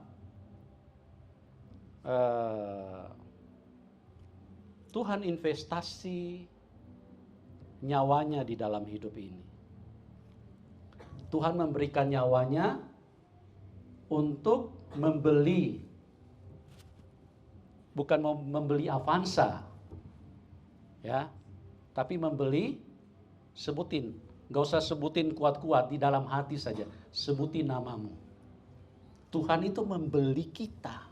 Tuhan investasi nyawanya di dalam hidup ini. Tuhan memberikan nyawanya untuk membeli, bukan membeli Avanza, ya, tapi membeli, sebutin, gak usah sebutin kuat-kuat, di dalam hati saja, sebutin namamu. Tuhan itu membeli kita.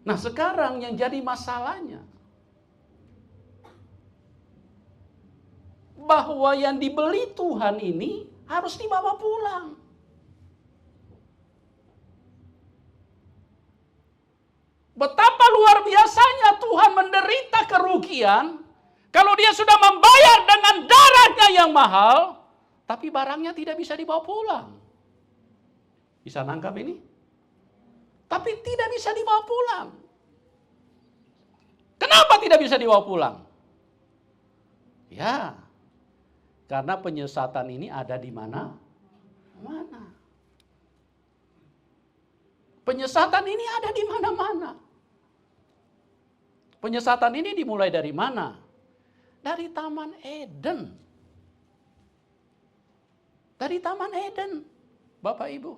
Nah sekarang yang jadi masalahnya, bahwa yang dibeli Tuhan ini harus dibawa pulang. Betapa demikian, kalau dia sudah membayar dengan darahnya yang mahal, tapi barangnya tidak bisa dibawa pulang. Bisa nangkap ini? Tapi tidak bisa dibawa pulang. Kenapa tidak bisa dibawa pulang? Ya, karena penyesatan ini ada di mana? Penyesatan ini ada di mana-mana. Penyesatan ini dimulai dari mana? Dari Taman Eden. Dari Taman Eden, Bapak Ibu.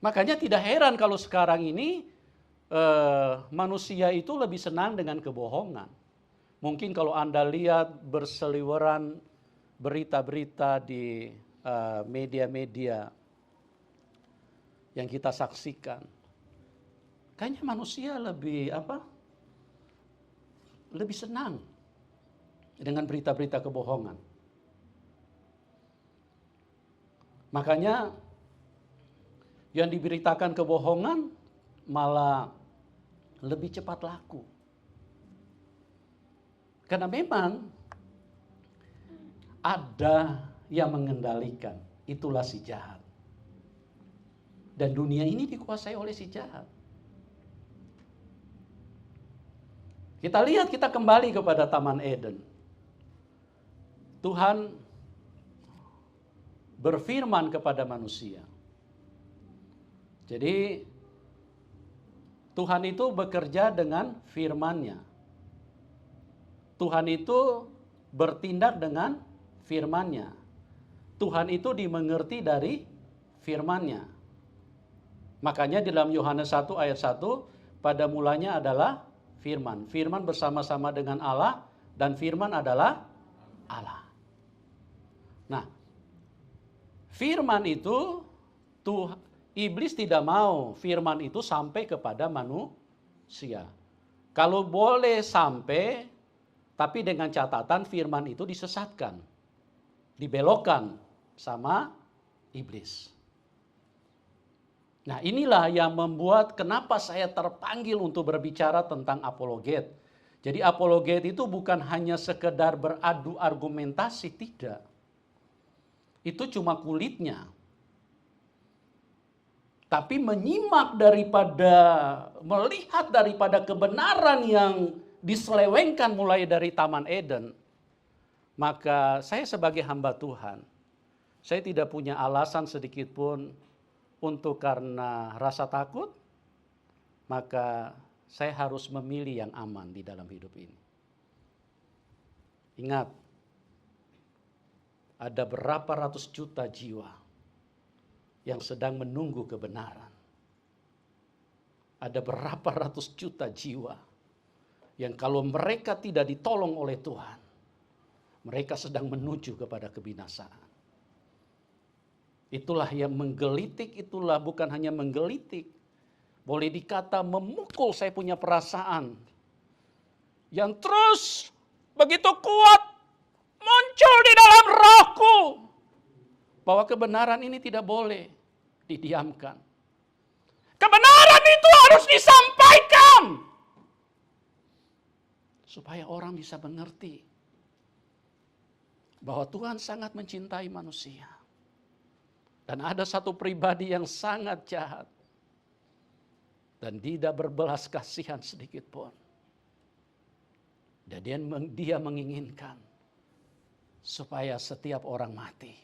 Makanya tidak heran kalau sekarang ini manusia itu lebih senang dengan kebohongan. Mungkin kalau Anda lihat berseliweran berita-berita di media-media yang kita saksikan, kayaknya manusia lebih senang dengan berita-berita kebohongan. Makanya yang diberitakan kebohongan malah lebih cepat laku. Karena memang ada yang mengendalikan, itulah si jahat. Dan dunia ini dikuasai oleh si jahat. Kita lihat, kita kembali kepada Taman Eden. Tuhan berfirman kepada manusia. Jadi Tuhan itu bekerja dengan firman-Nya. Tuhan itu bertindak dengan firman-Nya. Tuhan itu dimengerti dari firman-Nya. Makanya di dalam Yohanes 1 ayat 1, pada mulanya adalah firman. Firman bersama-sama dengan Allah dan firman adalah Allah. Nah, firman itu iblis tidak mau firman itu sampai kepada manusia. Kalau boleh sampai, tapi dengan catatan firman itu disesatkan, dibelokkan sama iblis. Nah, inilah yang membuat kenapa saya terpanggil untuk berbicara tentang apologet. Jadi apologet itu bukan hanya sekedar beradu argumentasi, tidak. Itu cuma kulitnya. Tapi melihat daripada kebenaran yang diselewengkan mulai dari Taman Eden, maka saya sebagai hamba Tuhan, saya tidak punya alasan sedikit pun untuk karena rasa takut, maka saya harus memilih yang aman di dalam hidup ini. Ingat, ada berapa ratus juta jiwa yang sedang menunggu kebenaran. Ada berapa ratus juta jiwa yang kalau mereka tidak ditolong oleh Tuhan, mereka sedang menuju kepada kebinasaan. Itulah yang menggelitik, itulah bukan hanya menggelitik. Boleh dikata memukul saya punya perasaan. Yang terus begitu kuat muncul di dalam rohku. Bahwa kebenaran ini tidak boleh didiamkan. Kebenaran itu harus disampaikan. Supaya orang bisa mengerti. Bahwa Tuhan sangat mencintai manusia. Dan ada satu pribadi yang sangat jahat. Dan tidak berbelas kasihan sedikit pun. Dan dia menginginkan supaya setiap orang mati.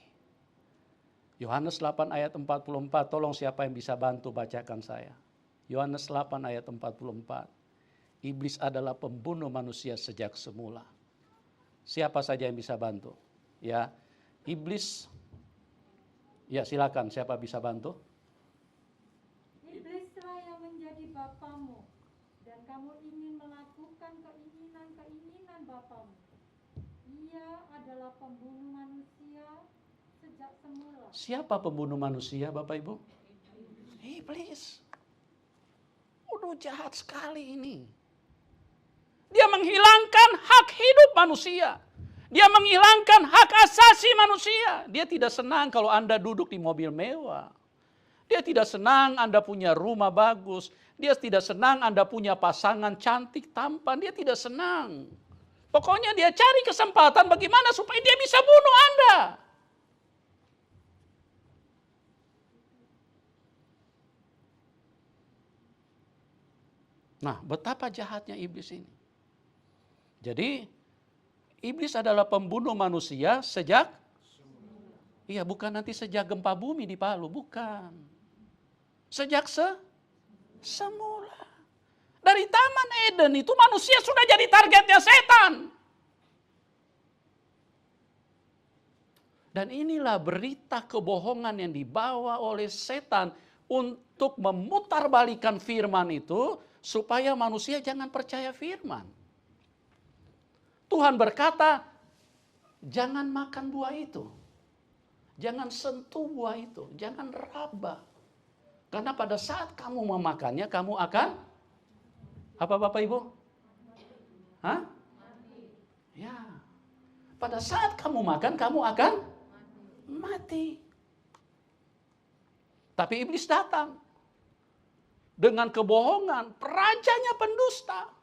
Yohanes 8 ayat 44, tolong siapa yang bisa bantu bacakan saya. Yohanes 8 ayat 44. Iblis adalah pembunuh manusia sejak semula. Siapa saja yang bisa bantu? Ya, iblis. Ya, silakan, siapa bisa bantu? Iblislah yang menjadi bapamu, dan kamu ingin melakukan keinginan bapamu. Ia adalah pembunuh manusia sejak semula. Siapa pembunuh manusia, Bapak Ibu? Iblis. Udah jahat sekali ini. Dia menghilangkan hak hidup manusia. Dia menghilangkan hak asasi manusia. Dia tidak senang kalau Anda duduk di mobil mewah. Dia tidak senang Anda punya rumah bagus. Dia tidak senang Anda punya pasangan cantik, tampan. Dia tidak senang. Pokoknya dia cari kesempatan bagaimana supaya dia bisa bunuh Anda. Nah, betapa jahatnya iblis ini. Jadi, iblis adalah pembunuh manusia sejak, bukan nanti sejak gempa bumi di Palu, bukan. Sejak semula. Dari Taman Eden itu manusia sudah jadi targetnya setan. Dan inilah berita kebohongan yang dibawa oleh setan untuk memutarbalikkan firman itu supaya manusia jangan percaya firman. Tuhan berkata, jangan makan buah itu. Jangan sentuh buah itu, jangan raba. Karena pada saat kamu memakannya, kamu akan apa Bapak Ibu? Hah? Ya. Pada saat kamu makan, kamu akan mati. Tapi iblis datang dengan kebohongan, rajanya pendusta.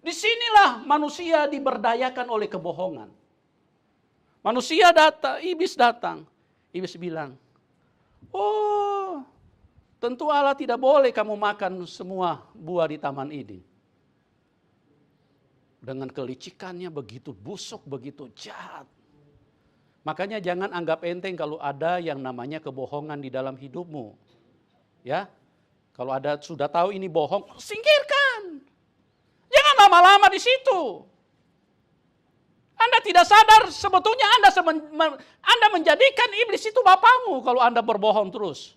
Disinilah manusia diberdayakan oleh kebohongan. Manusia datang, iblis datang. Iblis bilang, oh, tentu Allah tidak boleh kamu makan semua buah di taman ini. Dengan kelicikannya begitu busuk, begitu jahat. Makanya jangan anggap enteng kalau ada yang namanya kebohongan di dalam hidupmu. Ya, kalau ada sudah tahu ini bohong, singkirkan. Jangan lama-lama di situ. Anda tidak sadar sebetulnya Anda menjadikan iblis itu bapamu kalau Anda berbohong terus.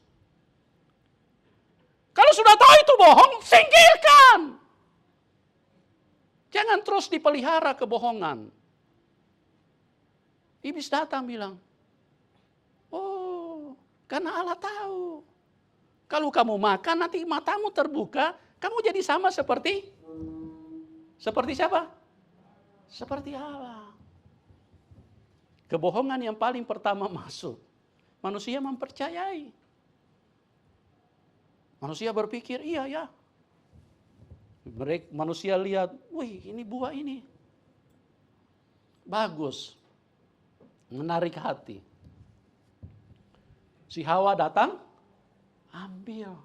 Kalau sudah tahu itu bohong, singkirkan. Jangan terus dipelihara kebohongan. Iblis datang bilang, oh, karena Allah tahu. Kalau kamu makan nanti matamu terbuka, kamu jadi sama seperti siapa? Seperti Allah. Kebohongan yang paling pertama masuk, manusia mempercayai. Manusia berpikir, iya ya. Manusia lihat, wih ini buah ini. Bagus. Menarik hati. Si Hawa datang, ambil.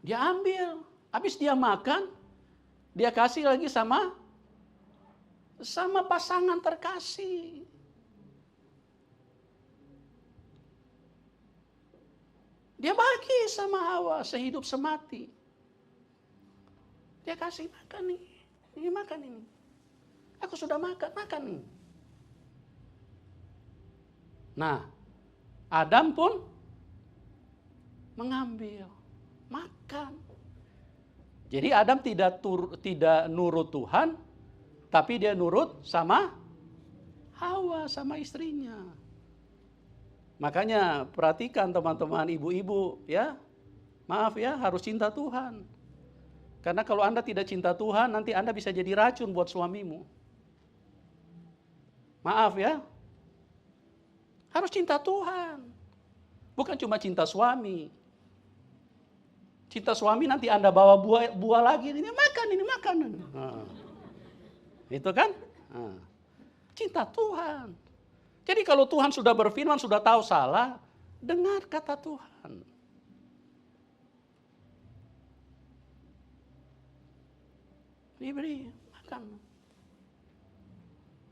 Dia ambil. Habis dia makan, dia kasih lagi sama pasangan terkasih. Dia bagi sama Hawa sehidup semati. Dia kasih makan nih. Ini makan ini. Aku sudah makan nih. Nah, Adam pun mengambil, makan. Jadi Adam tidak nurut Tuhan, tapi dia nurut sama Hawa, sama istrinya. Makanya perhatikan teman-teman ibu-ibu ya. Maaf ya, harus cinta Tuhan. Karena kalau Anda tidak cinta Tuhan, nanti Anda bisa jadi racun buat suamimu. Maaf ya. Harus cinta Tuhan. Bukan cuma cinta suami. Cinta suami nanti Anda bawa buah lagi. Ini makan. Nah, itu kan? Nah, cinta Tuhan. Jadi kalau Tuhan sudah berfirman, sudah tahu salah, dengar kata Tuhan. Diberi makan.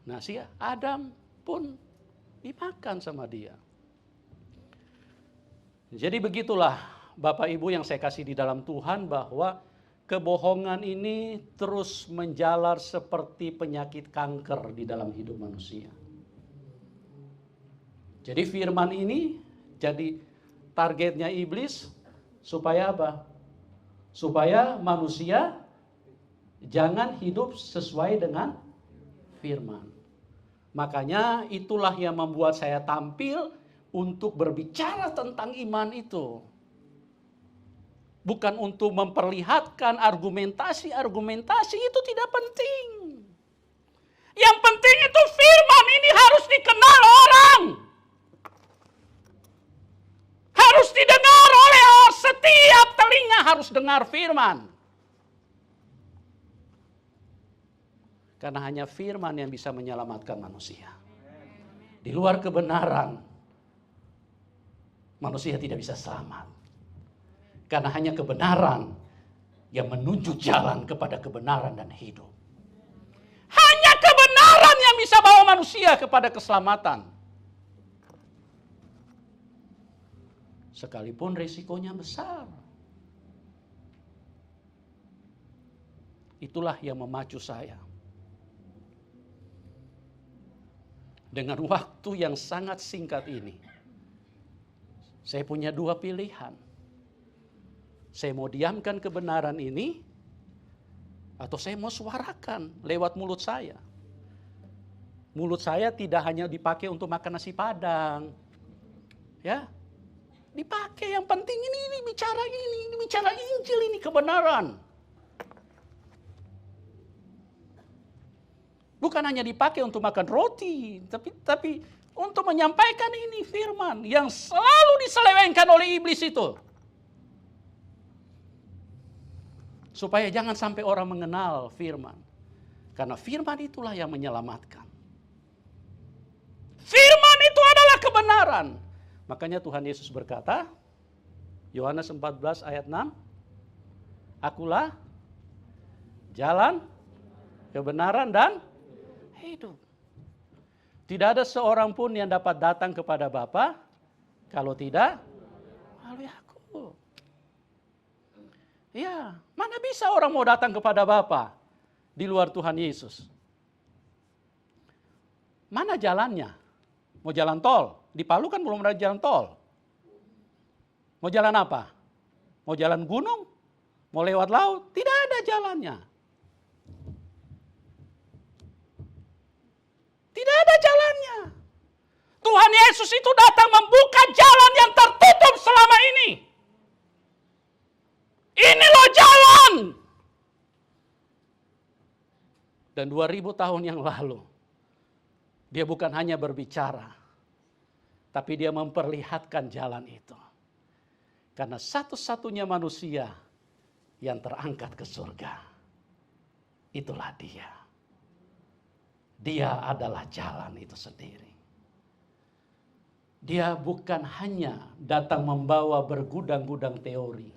Nah si Adam pun dimakan sama dia. Jadi begitulah Bapak Ibu yang saya kasih di dalam Tuhan, bahwa kebohongan ini terus menjalar seperti penyakit kanker di dalam hidup manusia. Jadi firman ini jadi targetnya iblis supaya apa? Supaya manusia jangan hidup sesuai dengan firman. Makanya itulah yang membuat saya tampil untuk berbicara tentang iman itu. Bukan untuk memperlihatkan argumentasi itu tidak penting. Yang penting itu firman ini harus dikenal orang. harus didengar oleh setiap telinga, harus dengar firman. Karena hanya firman yang bisa menyelamatkan manusia. Di luar kebenaran, manusia tidak bisa selamat. Karena hanya kebenaran yang menuju jalan kepada kebenaran dan hidup. Hanya kebenaran yang bisa bawa manusia kepada keselamatan. Sekalipun risikonya besar. Itulah yang memacu saya. Dengan waktu yang sangat singkat ini, saya punya dua pilihan. Saya mau diamkan kebenaran ini, atau saya mau suarakan lewat mulut saya. Mulut saya tidak hanya dipakai untuk makan nasi padang. Ya, dipakai yang penting ini bicara Injil, ini kebenaran. Bukan hanya dipakai untuk makan roti, tapi untuk menyampaikan ini firman yang selalu diselewengkan oleh iblis itu. Supaya jangan sampai orang mengenal firman. Karena firman itulah yang menyelamatkan. Firman itu adalah kebenaran. Makanya Tuhan Yesus berkata, Yohanes 14 ayat 6, Akulah jalan, kebenaran dan hidup. Tidak ada seorang pun yang dapat datang kepada Bapa kalau tidak melalui aku. Ya, mana bisa orang mau datang kepada Bapa di luar Tuhan Yesus? Mana jalannya? Mau jalan tol? Di Palu kan belum ada jalan tol. Mau jalan apa? Mau jalan gunung? Mau lewat laut? Tidak ada jalannya. Tidak ada jalannya. Tuhan Yesus itu datang membuka jalan yang tertutup selama ini. Ini loh jalan. Dan 2000 tahun yang lalu, dia bukan hanya berbicara, tapi dia memperlihatkan jalan itu. Karena satu-satunya manusia yang terangkat ke surga, itulah dia. Dia adalah jalan itu sendiri. Dia bukan hanya datang membawa bergudang-gudang teori.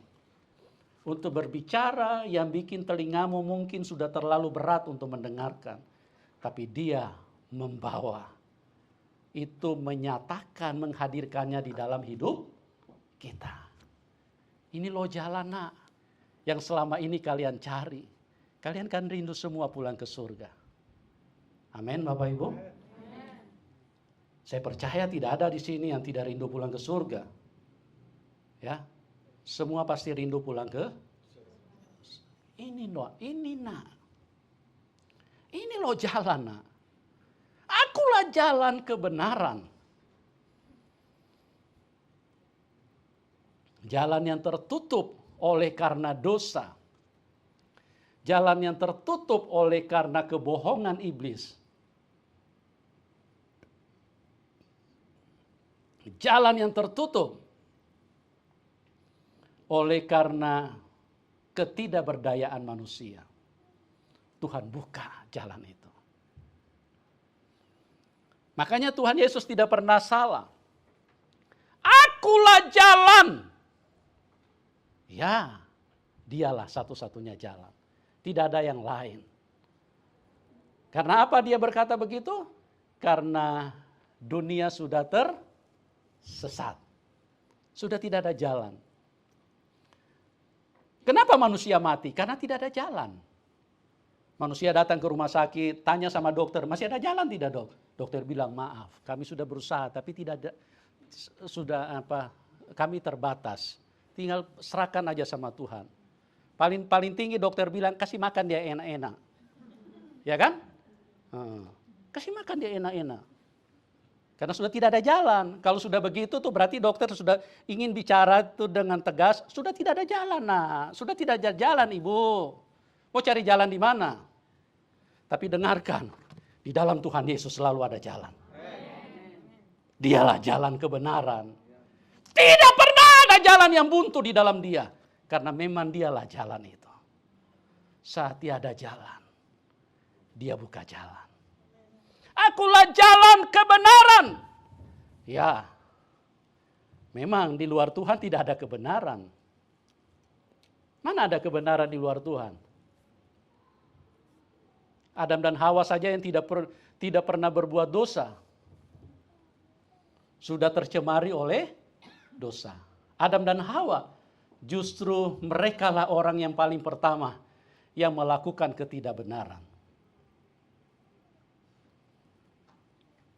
Untuk berbicara yang bikin telingamu mungkin sudah terlalu berat untuk mendengarkan. Tapi dia membawa. Itu menyatakan, menghadirkannya di dalam hidup kita. Ini loh jalan nak. Yang selama ini kalian cari. Kalian kan rindu semua pulang ke surga. Amin Bapak Ibu. Saya percaya tidak ada di sini yang tidak rindu pulang ke surga. Ya, semua pasti rindu pulang ke. Ini loh jalan nak. Akulah jalan kebenaran. Jalan yang tertutup oleh karena dosa. Jalan yang tertutup oleh karena kebohongan iblis. Jalan yang tertutup oleh karena ketidakberdayaan manusia. Tuhan buka jalan itu. Makanya Tuhan Yesus tidak pernah salah. Akulah jalan. Ya, dialah satu-satunya jalan. Tidak ada yang lain. Karena apa dia berkata begitu? Karena dunia sudah tersesat. Sudah tidak ada jalan. Kenapa manusia mati? Karena tidak ada jalan. Manusia datang ke rumah sakit, tanya sama dokter, masih ada jalan tidak dok? Dokter bilang maaf, kami sudah berusaha tapi tidak ada, kami terbatas. Tinggal serahkan aja sama Tuhan. Paling tinggi dokter bilang kasih makan dia enak-enak. Ya kan? Kasih makan dia enak-enak. Karena sudah tidak ada jalan. Kalau sudah begitu tuh berarti dokter sudah ingin bicara tuh dengan tegas, sudah tidak ada jalan nah. Sudah tidak ada jalan ibu. Mau cari jalan di mana? Tapi dengarkan, di dalam Tuhan Yesus selalu ada jalan. Dialah jalan kebenaran. Tidak pernah ada jalan yang buntu di dalam dia. Karena memang dialah jalan itu. Saat tiada jalan, dia buka jalan. Akulah jalan kebenaran. Ya, memang di luar Tuhan tidak ada kebenaran. Mana ada kebenaran di luar Tuhan? Adam dan Hawa saja yang tidak pernah berbuat dosa, sudah tercemari oleh dosa. Adam dan Hawa justru merekalah orang yang paling pertama yang melakukan ketidakbenaran.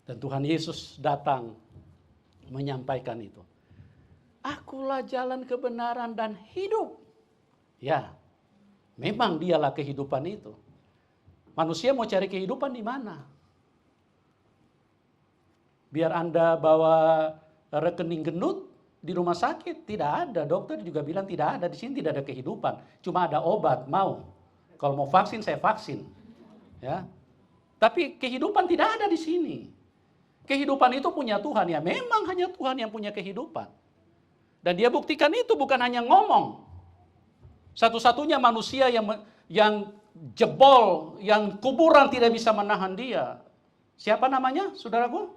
Dan Tuhan Yesus datang menyampaikan itu. Akulah jalan kebenaran dan hidup. Ya, memang dialah kehidupan itu. Manusia mau cari kehidupan di mana? Biar Anda bawa rekening gendut di rumah sakit, tidak ada. Dokter juga bilang tidak ada, di sini tidak ada kehidupan. Cuma ada obat, mau. Kalau mau vaksin, saya vaksin. Ya. Tapi kehidupan tidak ada di sini. Kehidupan itu punya Tuhan, ya memang hanya Tuhan yang punya kehidupan. Dan dia buktikan itu bukan hanya ngomong. Satu-satunya manusia yang jebol, yang kuburan tidak bisa menahan dia. Siapa namanya, saudaraku?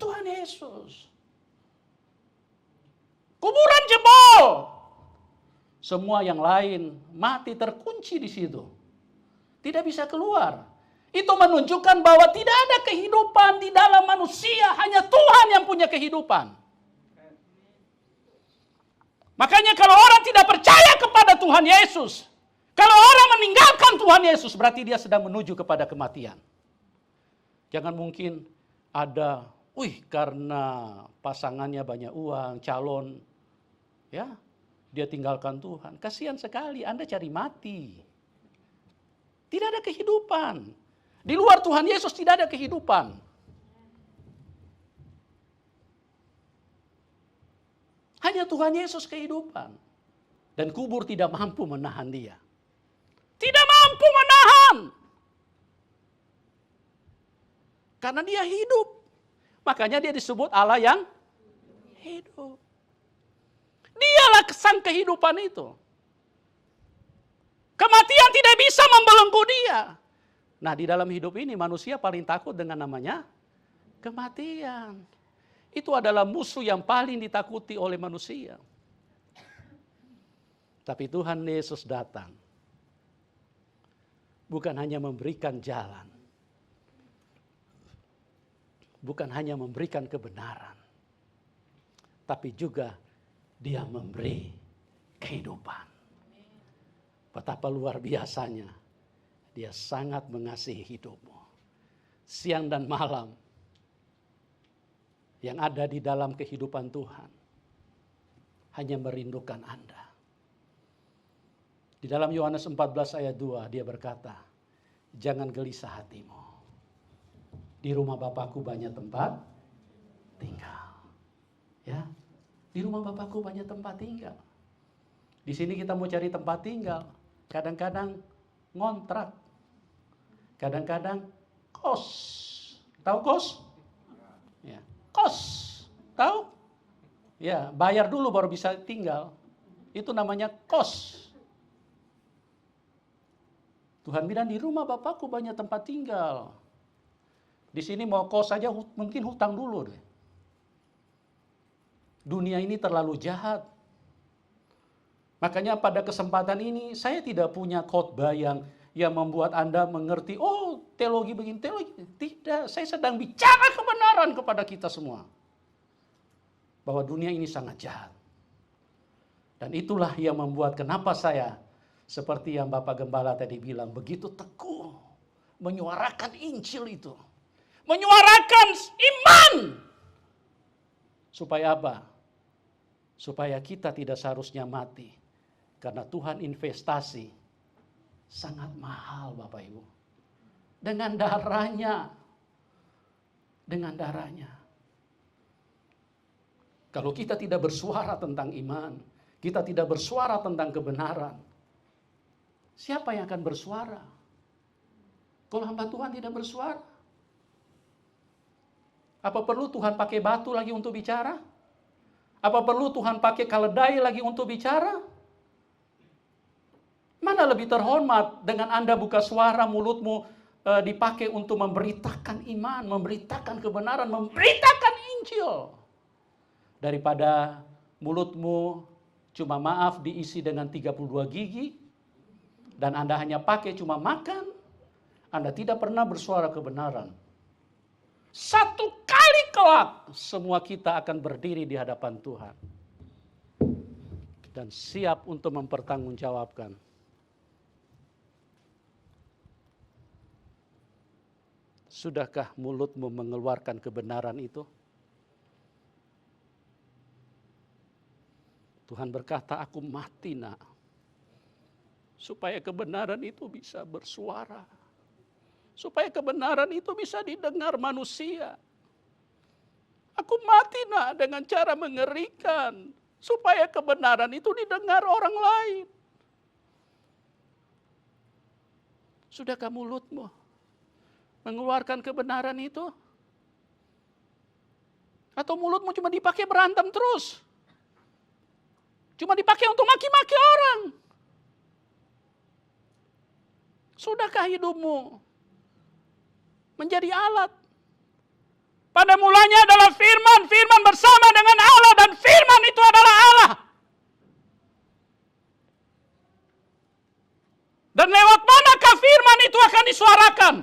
Tuhan Yesus. Kuburan jebol. Semua yang lain mati terkunci di situ. Tidak bisa keluar. Itu menunjukkan bahwa tidak ada kehidupan di dalam manusia, hanya Tuhan yang punya kehidupan. Makanya kalau orang tidak percaya kepada Tuhan Yesus, kalau orang meninggalkan Tuhan Yesus, berarti dia sedang menuju kepada kematian. Jangan mungkin ada, karena pasangannya banyak uang, calon, ya, dia tinggalkan Tuhan. Kasihan sekali, Anda cari mati. Tidak ada kehidupan. Di luar Tuhan Yesus tidak ada kehidupan. Hanya Tuhan Yesus kehidupan. Dan kubur tidak mampu menahan dia. Tidak mampu menahan. Karena dia hidup. Makanya dia disebut Allah yang hidup. Dialah sang kehidupan itu. Kematian tidak bisa membelenggu dia. Nah, di dalam hidup ini manusia paling takut dengan namanya kematian. Itu adalah musuh yang paling ditakuti oleh manusia. Tapi Tuhan Yesus datang. Bukan hanya memberikan jalan. Bukan hanya memberikan kebenaran. Tapi juga dia memberi kehidupan. Betapa luar biasanya. Dia sangat mengasihi hidupmu. Siang dan malam. Yang ada di dalam kehidupan Tuhan. Hanya merindukan Anda. Di dalam Yohanes 14 ayat 2 dia berkata, jangan gelisah hatimu. Di rumah Bapakku banyak tempat tinggal. Ya, di rumah Bapakku banyak tempat tinggal. Di sini kita mau cari tempat tinggal. Kadang-kadang ngontrak. Kadang-kadang kos. Tahu kos? Ya, kos. Tahu? Ya, bayar dulu baru bisa tinggal. Itu namanya kos. Tuhan bilang di rumah Bapakku banyak tempat tinggal. Di sini mau kos saja mungkin hutang dulu deh. Dunia ini terlalu jahat. Makanya pada kesempatan ini saya tidak punya khotbah yang membuat Anda mengerti, oh teologi begini, teologi. Tidak, saya sedang bicara kebenaran kepada kita semua. Bahwa dunia ini sangat jahat. Dan itulah yang membuat kenapa saya, seperti yang Bapak Gembala tadi bilang, begitu teguh menyuarakan Injil itu. Menyuarakan iman. Supaya apa? Supaya kita tidak seharusnya mati. Karena Tuhan investasi sangat mahal Bapak Ibu. Dengan darahnya. Dengan darahnya. Kalau kita tidak bersuara tentang iman. Kita tidak bersuara tentang kebenaran. Siapa yang akan bersuara? Kalau hamba Tuhan tidak bersuara. Apa perlu Tuhan pakai batu lagi untuk bicara? Apa perlu Tuhan pakai keledai lagi untuk bicara? Mana lebih terhormat dengan Anda buka suara, mulutmu dipakai untuk memberitakan iman, memberitakan kebenaran, memberitakan Injil. Daripada mulutmu cuma maaf diisi dengan 32 gigi, dan Anda hanya pakai cuma makan, Anda tidak pernah bersuara kebenaran. Satu kali kelak, semua kita akan berdiri di hadapan Tuhan. Dan siap untuk mempertanggungjawabkan. Sudahkah mulutmu mengeluarkan kebenaran itu? Tuhan berkata, aku mati nak, supaya kebenaran itu bisa bersuara. Supaya kebenaran itu bisa didengar manusia. Aku mati nak dengan cara mengerikan. Supaya kebenaran itu didengar orang lain. Sudahkah mulutmu mengeluarkan kebenaran itu? Atau mulutmu cuma dipakai berantem terus? Cuma dipakai untuk maki-maki orang? Sudahkah hidupmu menjadi alat? Pada mulanya adalah firman, firman bersama dengan Allah, dan firman itu adalah Allah. Dan lewat manakah firman itu akan disuarakan?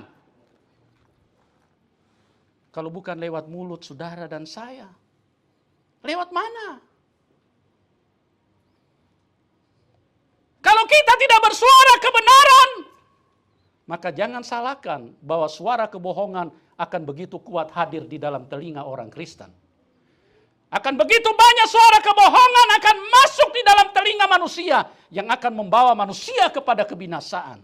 Kalau bukan lewat mulut saudara dan saya. Lewat mana? Kalau kita tidak bersuara kebenaran, maka jangan salahkan bahwa suara kebohongan akan begitu kuat hadir di dalam telinga orang Kristen. Akan begitu banyak suara kebohongan akan masuk di dalam telinga manusia yang akan membawa manusia kepada kebinasaan.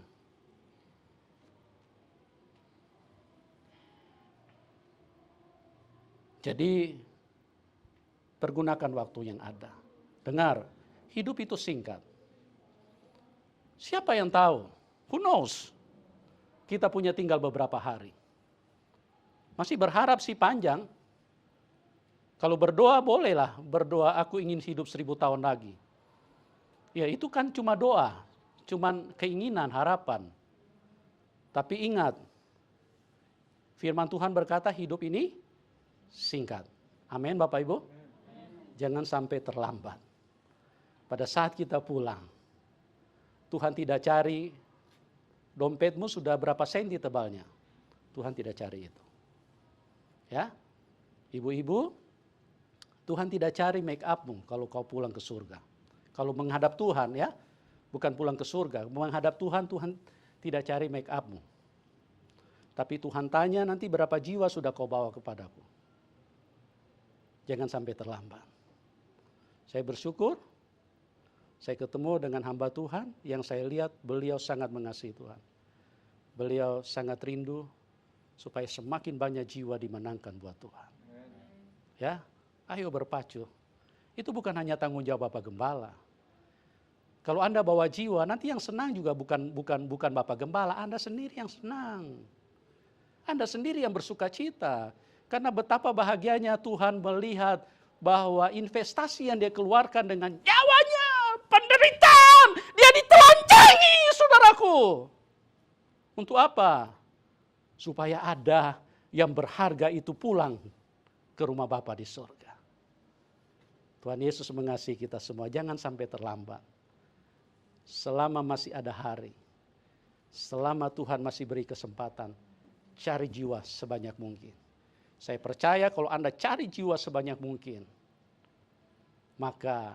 Jadi, pergunakan waktu yang ada. Dengar, hidup itu singkat. Siapa yang tahu? Who knows? Kita punya tinggal beberapa hari. Masih berharap sih panjang. Kalau berdoa bolehlah. Berdoa aku ingin hidup 1000 tahun lagi. Ya itu kan cuma doa. Cuman keinginan, harapan. Tapi ingat. Firman Tuhan berkata hidup ini singkat. Amin Bapak Ibu. Jangan sampai terlambat. Pada saat kita pulang. Tuhan tidak cari dompetmu sudah berapa senti tebalnya. Tuhan tidak cari itu. Ya, ibu-ibu, Tuhan tidak cari make upmu kalau kau pulang ke surga. Kalau menghadap Tuhan ya, bukan pulang ke surga. Menghadap Tuhan, Tuhan tidak cari make upmu. Tapi Tuhan tanya nanti berapa jiwa sudah kau bawa kepadaku. Jangan sampai terlambat. Saya bersyukur. Saya ketemu dengan hamba Tuhan yang saya lihat beliau sangat mengasihi Tuhan. Beliau sangat rindu supaya semakin banyak jiwa dimenangkan buat Tuhan. Ya, ayo berpacu. Itu bukan hanya tanggung jawab Bapak Gembala. Kalau Anda bawa jiwa, nanti yang senang juga bukan Bapak Gembala, Anda sendiri yang senang. Anda sendiri yang bersuka cita. Karena betapa bahagianya Tuhan melihat bahwa investasi yang dia keluarkan dengan nyawanya, penderitaan, dia ditelanjangi, saudaraku. Untuk apa? Supaya ada yang berharga itu pulang ke rumah Bapa di surga. Tuhan Yesus mengasihi kita semua, jangan sampai terlambat. Selama masih ada hari, selama Tuhan masih beri kesempatan, cari jiwa sebanyak mungkin. Saya percaya kalau Anda cari jiwa sebanyak mungkin, maka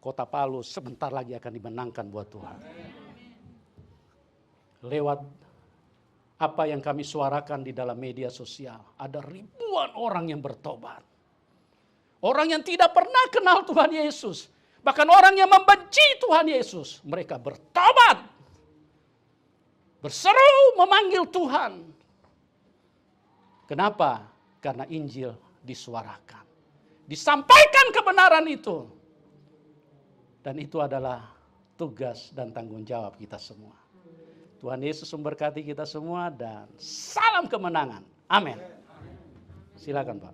Kota Palu sebentar lagi akan dimenangkan buat Tuhan. Lewat apa yang kami suarakan di dalam media sosial, ada ribuan orang yang bertobat. Orang yang tidak pernah kenal Tuhan Yesus, bahkan orang yang membenci Tuhan Yesus, mereka bertobat. Berseru memanggil Tuhan. Kenapa? Karena Injil disuarakan. Disampaikan kebenaran itu. Dan itu adalah tugas dan tanggung jawab kita semua. Tuhan Yesus memberkati kita semua dan salam kemenangan. Amin. Silakan Pak.